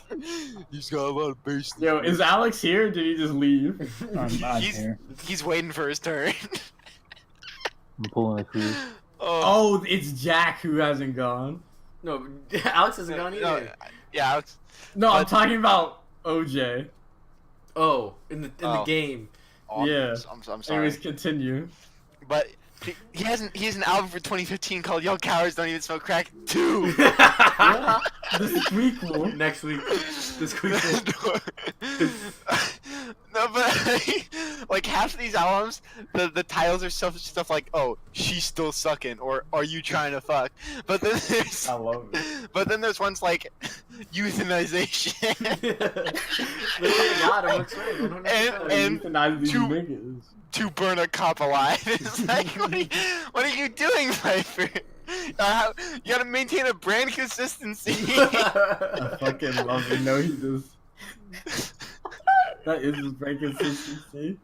He's got a lot of bass.
Yo, is Alex here or did he just leave?
I'm
He's-
here.
He's waiting for his turn.
I'm pulling a cruise.
Oh, it's Jack who hasn't gone.
No, Alex hasn't gone either.
No, yeah.
No, I'm
But-
talking about OJ.
Oh, in the
Oh.
game.
Yeah.
I'm sorry.
Anyways, continue.
But he has an album for 2015 called "Y'all Cowards Don't Even Smoke Crack 2."
This is prequel.
Next week. This week.
No, but like half of these albums, the titles are stuff like, "Oh, she's still sucking," or "Are you trying to fuck?" But then there's
I love it.
but then there's ones like euthanization.
God, it looks right. 100%.
And
Euthanize these
two-
niggas.
to burn a cop alive. It's like, what are you doing, Viper? You gotta maintain a brand consistency.
I fucking love it. No, he does. That is his brand consistency.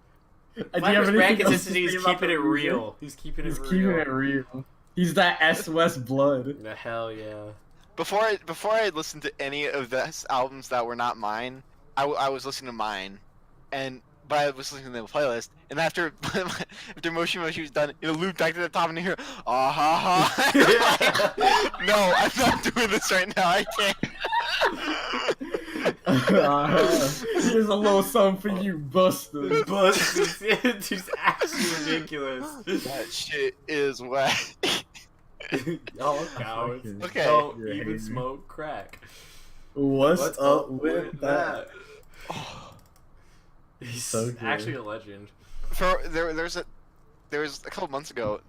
Do you have
Viper's
anything
brand
else to
consistency is
say about
keeping it
the music?
real. He's keeping
He's
it
keeping
real.
it real. He's that S West blood.
The hell yeah.
Before I listened to any of the albums that were not mine, I was listening to mine, but I was listening to the playlist, and after Moshi was done, it looped back to the top, and you hear, ah ha ha. No, I'm not doing this right now. I can't.
Here's a little something for you, Buster.
Bust. It's actually ridiculous.
That shit is whack.
Y'all cowards.
Okay.
Don't
You're
even
hating.
smoke crack.
What's up with that?
He's
So good.
actually a legend.
There was a couple months ago,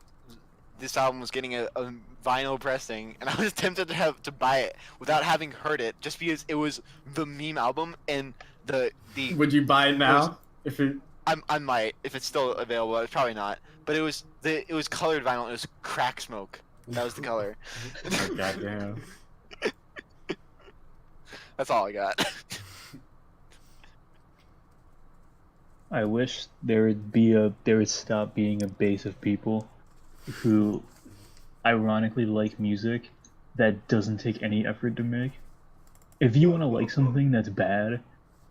this album was getting a vinyl pressing, and I was tempted to buy it without having heard it, just because it was the meme album, and the
Would you buy it now? If it
I might, if it's still available. It's probably not, but it was colored vinyl. It was crack smoke. That was the color.
oh, goddamn.
That's all I got.
I wish there would stop being a base of people who ironically like music that doesn't take any effort to make. If you want to like something that's bad,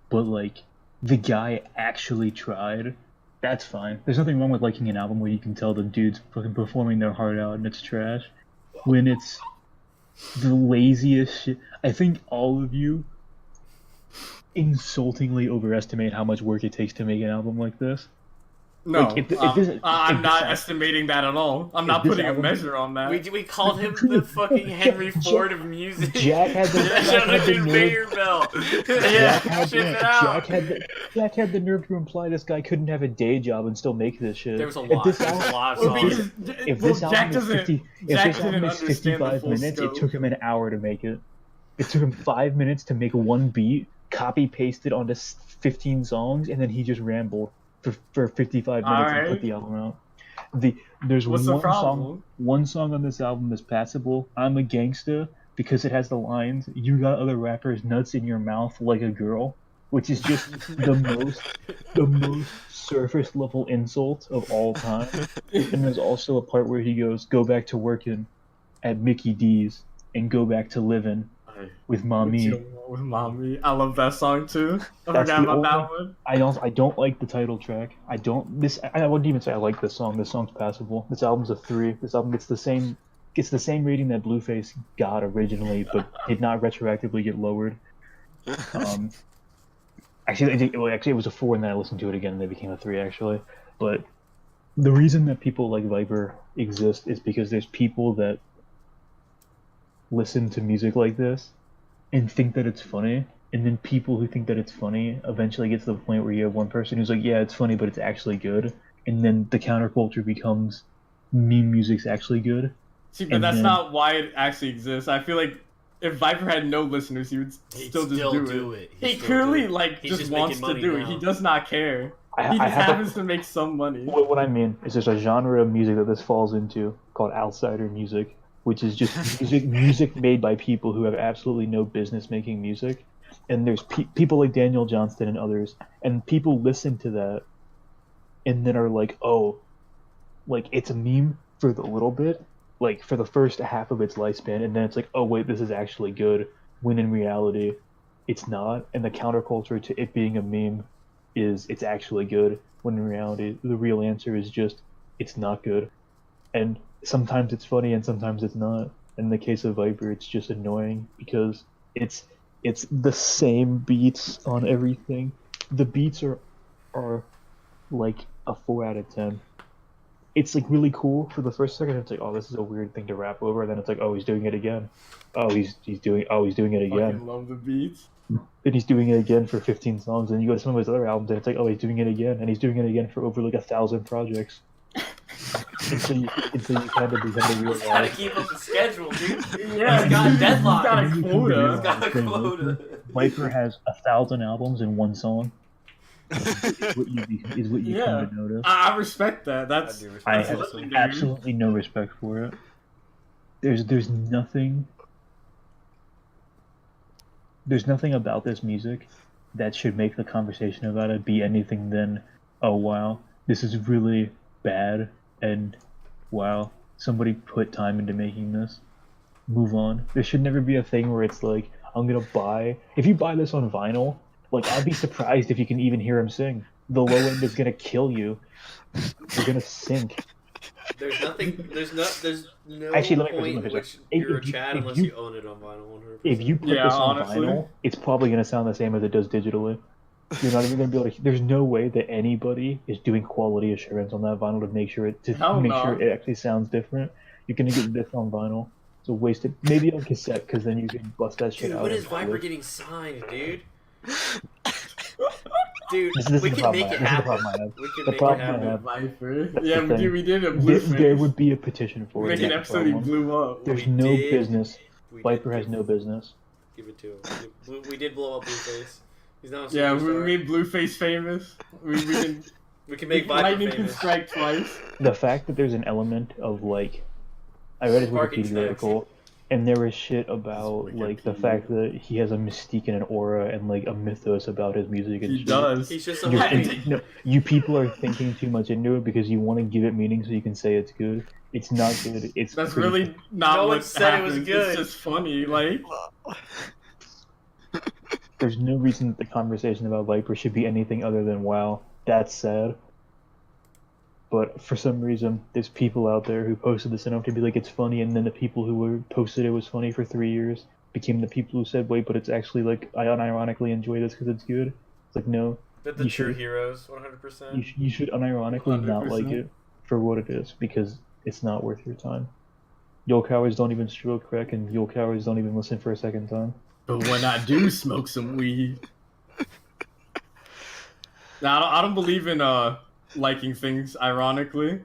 but like the guy actually tried, that's fine. There's nothing wrong with liking an album where you can tell the dude's fucking performing their heart out and it's trash. When it's the laziest shit, I think all of you insultingly overestimate how much work it takes to make an album like this.
No,
Like, if this-
I'm
if
not
this-
estimating that at all. I'm
if
not
this
putting a
album-
measure on that.
We called him the fucking Henry Ford of music.
Jack had the- Jack had the
Jonathan
nerve-
Vanderbilt.
Jack had,
Ship it out.
Jack had the nerve to imply this guy couldn't have a day job and still make this shit.
There was a
If
lot.
this
There was
album-
a lot of
Well,
songs.
if
well,
this
Jack
album is
doesn't.
50, if
Jack
this album
didn't
is
understand the
55
full
minutes,
scope.
it took him an hour to make it. It took him 5 minutes to make one beat, copy pasted onto 15 songs, and then he just rambled for 55 minutes and put the album out. There's
What's the problem?
one song on this album is passable. I'm a Gangsta, because it has the lines, "You got other rappers nuts in your mouth like a girl," which is just the most surface level insult of all time. And there's also a part where he goes, "Go back to working at Mickey D's and go back to living with mommy."
With mommy, I love that song too. I
That's
forgot
the
about that
only-
one.
I don't like the title track. I wouldn't even say I like this song. This song's passable. This album's a 3. This album gets the same rating that Blueface got originally, but did not retroactively get lowered. Actually, it was a 4, and then I listened to it again, and it became a 3 actually. But the reason that people like Viper exist is because there's people that listen to music like this and think that it's funny, and then people who think that it's funny eventually get to the point where you have one person who's like, yeah, it's funny, but it's actually good, and then the counterculture becomes meme music's actually good.
See, but that's not why it actually exists. I feel like if Viper had no listeners, he would still do it. He clearly just wants to do it. He does not care. He just happens to make some money.
What I mean is there's a genre of music that this falls into called outsider music, which is just music made by people who have absolutely no business making music. And there's people like Daniel Johnston and others, and people listen to that and then are like, oh, like it's a meme for the little bit, like for the first half of its lifespan, and then it's like, oh wait, this is actually good, when in reality it's not. And the counterculture to it being a meme is it's actually good, when in reality the real answer is just it's not good. And sometimes it's funny and sometimes it's not. In the case of Viper, it's just annoying because it's the same beats on everything. The beats are like a 4 out of 10. It's like really cool for the first second. It's like, oh, this is a weird thing to rap over. And then it's like, oh, he's doing it again. Oh, he's doing it again.
I love the beats.
Then he's doing it again for 15 songs. And you go to some of his other albums, and it's like, oh, he's doing it again, and he's doing it again for over like 1,000 projects. And so you kind of begin to realize.
He's gotta keep up the schedule, dude.
Yeah,
he's got a deadline.
He's got a quota.
He's got a quota.
Viper has 1,000 albums in one song. Is what you come to notice.
I respect that.
I have absolutely no respect for it. There's nothing about this music that should make the conversation about it be anything than, oh wow, this is really bad, and wow, somebody put time into making this. Move on. There should never be a thing where it's like, if you buy this on vinyl, like, I'd be surprised if you can even hear him sing. The low end is gonna kill you. You're gonna sink.
There's no
Actually, let me
point in which you're a Chad unless you own it on vinyl 100%.
If you put this on vinyl, it's probably gonna sound the same as it does digitally. You're not even gonna be able to. There's no way that anybody is doing quality assurance on that vinyl to make sure it actually sounds different. You're gonna get this on vinyl. It's a wasted. Maybe on cassette, because then you can bust that shit out.
When is Viper getting signed, dude? Dude,
we can make it happen.
We can make it happen.
Viper. Yeah, we did a Blueface.
There would be a petition for it.
Make an episode he blew up.
There's no business. Viper has no business.
Give it to him. We did blow up Blueface. He's not a superstar.
Yeah, we made Blueface famous. We
can make Viper
Lightning
famous.
can strike twice.
The fact that there's an element of like, I read his Wikipedia article, and there was shit about like the fact that he has a mystique and an aura and like a mythos about his music and
he
shit.
Does.
He's just a
you people are thinking too much into it because you want to give it meaning so you can say it's good. It's not good.
That's really not
no
what
one said
happens.
It was good.
It's just funny, like.
There's no reason that the conversation about Viper should be anything other than wow, that's sad. But for some reason, there's people out there who posted this enough to be like, it's funny, and then the people who posted it was funny for 3 years became the people who said, wait, but it's actually like, I unironically enjoy this because it's good. It's like, no.
But the true heroes, 100%.
You should unironically
100%.
not like it for what it is, because it's not worth your time. Yule cowards don't even stroke crack, and Yule cowards don't even listen for a second time.
But when I do smoke some weed... Now, I don't believe in, liking things ironically.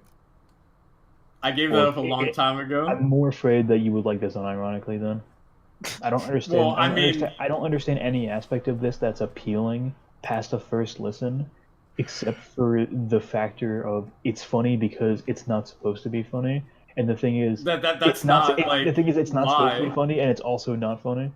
I gave that up a long time ago.
I'm more afraid that you would like this unironically then. I don't understand.
Well,
I don't understand any aspect of this that's appealing past the first listen, except for the factor of it's funny because it's not supposed to be funny. And the thing is,
that's not like
the thing is, it's not supposed to be
why.
funny, and it's also not funny.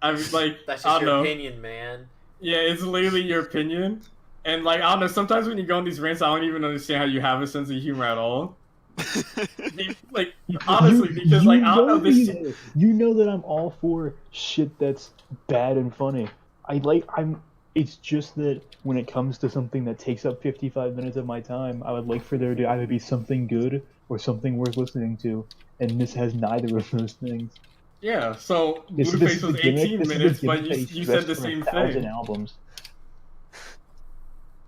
I mean, like
That's
I
just
don't
your
know.
opinion, man.
Yeah, it's literally your opinion. And like I don't know, sometimes when you go on these rants, I don't even understand how you have a sense of humor at all. Like honestly, because like I don't know this shit.
You know that I'm all for shit that's bad and funny. I'm. It's just that when it comes to something that takes up 55 minutes of my time, I would like for there to either be something good or something worth listening to, and this has neither of those things.
Yeah, so
This
Blueface
is
was
the gimmick.
18
This is the
minutes, but
gimmick that he
you said
stretched
the
for
same
1,000
thing.
albums.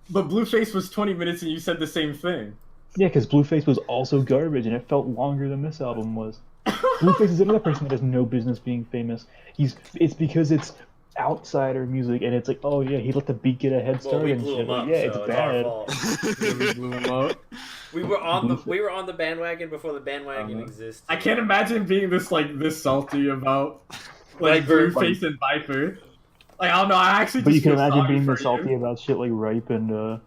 But Blueface was 20 minutes and you said the same thing.
Yeah, because Blueface was also garbage, and it felt longer than this album was. Blueface is another person that has no business being famous. It's because it's outsider music, and it's like, oh yeah, he let the beat get a head
Well,
start
we
and
blew
shit.
him
Like,
up,
yeah,
so
it's
it's
bad.
our fault.
Yeah, we blew him up.
We were on the bandwagon before the bandwagon existed.
I can't imagine being this salty about like
Viper.
Blueface and Viper. Like I don't know, I actually
But
just
you can
feel
imagine
sorry
being
for
this salty
you.
about shit like Ripe and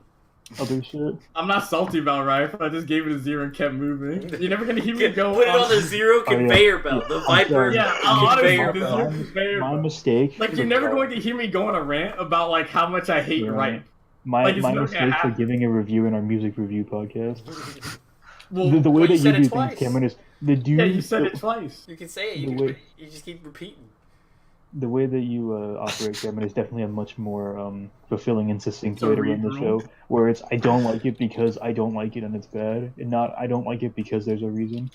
other shit.
I'm not salty about Rife. I just gave it a 0 and kept moving. You're never gonna hear me go.
Put it on the zero conveyor belt. The Viper
Yeah,
conveyor
honestly,
belt.
the conveyor
My
belt.
mistake.
Like you're never going to hear me go on a rant about like how much I hate
Right.
Ripe.
My
Like, it's
my
never gonna
mistake for
happen.
giving a review in our music review podcast.
Well,
The way
Well,
that
you said
you
it
do
twice.
things, Cameron, is the dude.
yeah, you said it twice.
You can say it.
The way-
You just keep repeating.
The way that you operate, Cameron, is definitely a much more fulfilling and succinct way to run the
Cerebral.
show. Where it's I don't like it because I don't like it and it's bad, and not I don't like it because there's a reason.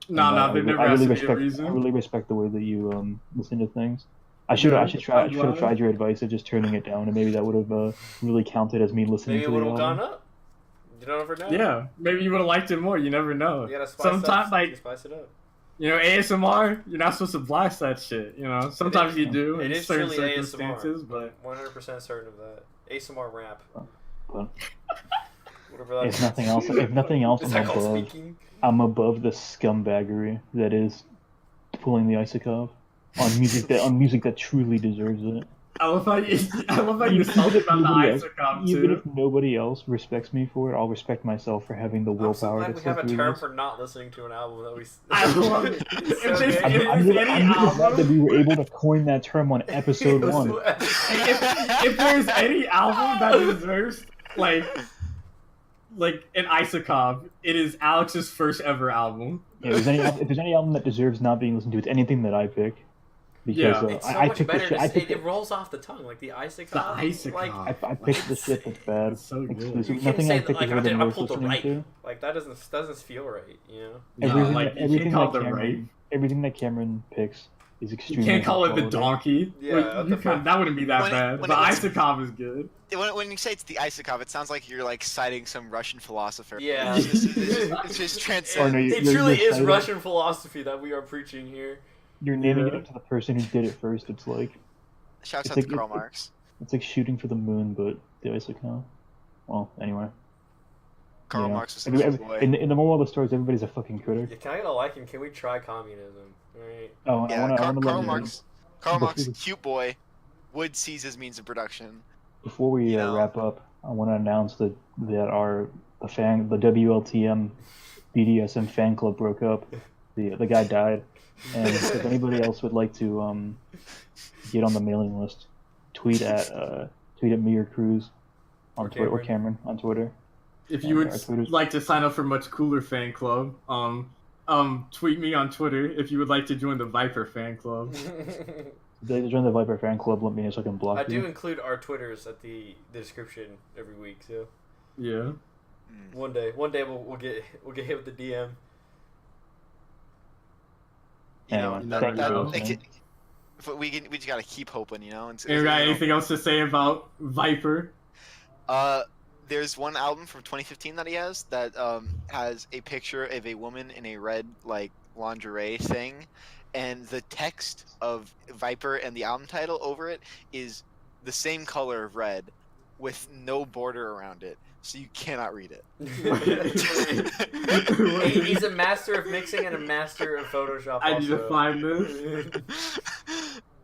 No, there never has to be a reason.
I really respect the way that you listen to things. I should have tried your advice of just turning it down, and maybe that would have really counted as me listening
Maybe it
to
would
the
have
album.
gone up. You don't ever know.
Yeah, maybe you would have liked it more. You never know.
You gotta spice
Sometimes,
up.
like
You spice it up.
you know, ASMR, you're not supposed to blast that shit. You know, sometimes you do
It
in
is
certain
truly
circumstances,
ASMR.
but
100% certain of that. ASMR rap.
But
Whatever that
if nothing else,
Is that called speaking?
I'm above the scumbaggery that is pulling the Isakov on music that truly deserves it.
I love how you're salty about the Isacom
Even
too.
if nobody else respects me for it, I'll respect myself for having the
I'm so
willpower
glad
to
we have a
sit through
term
this.
for not listening to an album that we.
I love it.
It's
If
so
there's-
good.
if
I'm really
any
glad that
album-
we were able to coin that term on episode 1.
if there's any album that deserves like an Isakov, it is Alex's first ever album.
Yeah, if there's any album that deserves not being listened to, it's anything that I pick. Because
Yeah.
It's so
I
much
picked the
better.
shit.
It rolls off the tongue like the Isaac.
The Isakov.
Like,
I picked the shit that's bad.
It's so good.
Exclusive.
you can't
Nothing
say
I
that,
picked
like
is better than
I
worth
pulled the
listening
right.
to.
Like that doesn't feel right. You know.
Everything,
like, you
everything
can't call
that
it the
Cameron,
right.
everything that Cameron picks is
You
extremely.
can't call it
high
the
quality.
donkey.
Yeah,
Like,
what
you
the
could-
fuck?
that wouldn't be that
When it-
bad.
when
The
it was-
Isakov is good.
When you say it's the Isakov, it sounds like you're like citing some Russian philosopher.
Yeah.
It's just
Or
transcendent.
no,
It
you're
truly is
citing-
Russian philosophy that we are preaching here.
You're naming it
Yeah.
after the person who did it first. It's like
Shouts
It's
out
like-
to Karl Marx.
it's like shooting for the moon, but the Isakov. Well, anyway.
Karl
Yeah.
Marx was
Every-
such a
every-
boy.
in the moral of the story is everybody's a fucking critic.
Yeah, can I get a like and can we try communism? Alright.
Oh, and
Yeah,
I want to
Karl
let you know,
Marx. Karl Marx,
Before-
cute boy, would seize his means of production.
before we
you know.
wrap up, I want to announce that the WLTM BDSM fan club broke up. The guy died, and if anybody else would like to get on the mailing list, tweet at me or Cruz on
Or
Twitter or
Cameron.
Cameron on Twitter.
If you would
our Twitter's-
like to sign up for Much Cooler Fan Club, tweet me on Twitter if you would like to join the Viper Fan Club.
They join the Viper fan club. Let me know so I can block
I
you.
do include our Twitters at the description every week, so
Yeah.
one day we'll get hit with the DM.
You know,
Anyway,
thank you for
like,
listening.
but we just gotta keep hoping, you know. And
You got anything else to say about Viper?
There's one album from 2015 that he has that has a picture of a woman in a red like lingerie thing, and the text of Viper and the album title over it is the same color of red, with no border around it, so you cannot read it.
He's a master of mixing and a master of Photoshop.
I need to
also.
find this.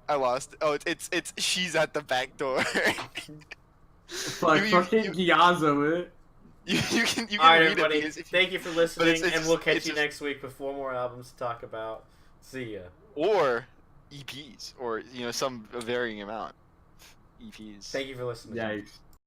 I lost. Oh, it's she's at the back door.
Fuck,
You-
fucking Gyazo it.
you can
All right,
read
everybody.
it because if
Thank you for listening,
it's
and we'll
just-
catch
it's
you
just-
next week with 4 more albums to talk about. See ya.
or EPs or some varying amount EPs.
Thank you for listening.
Yikes.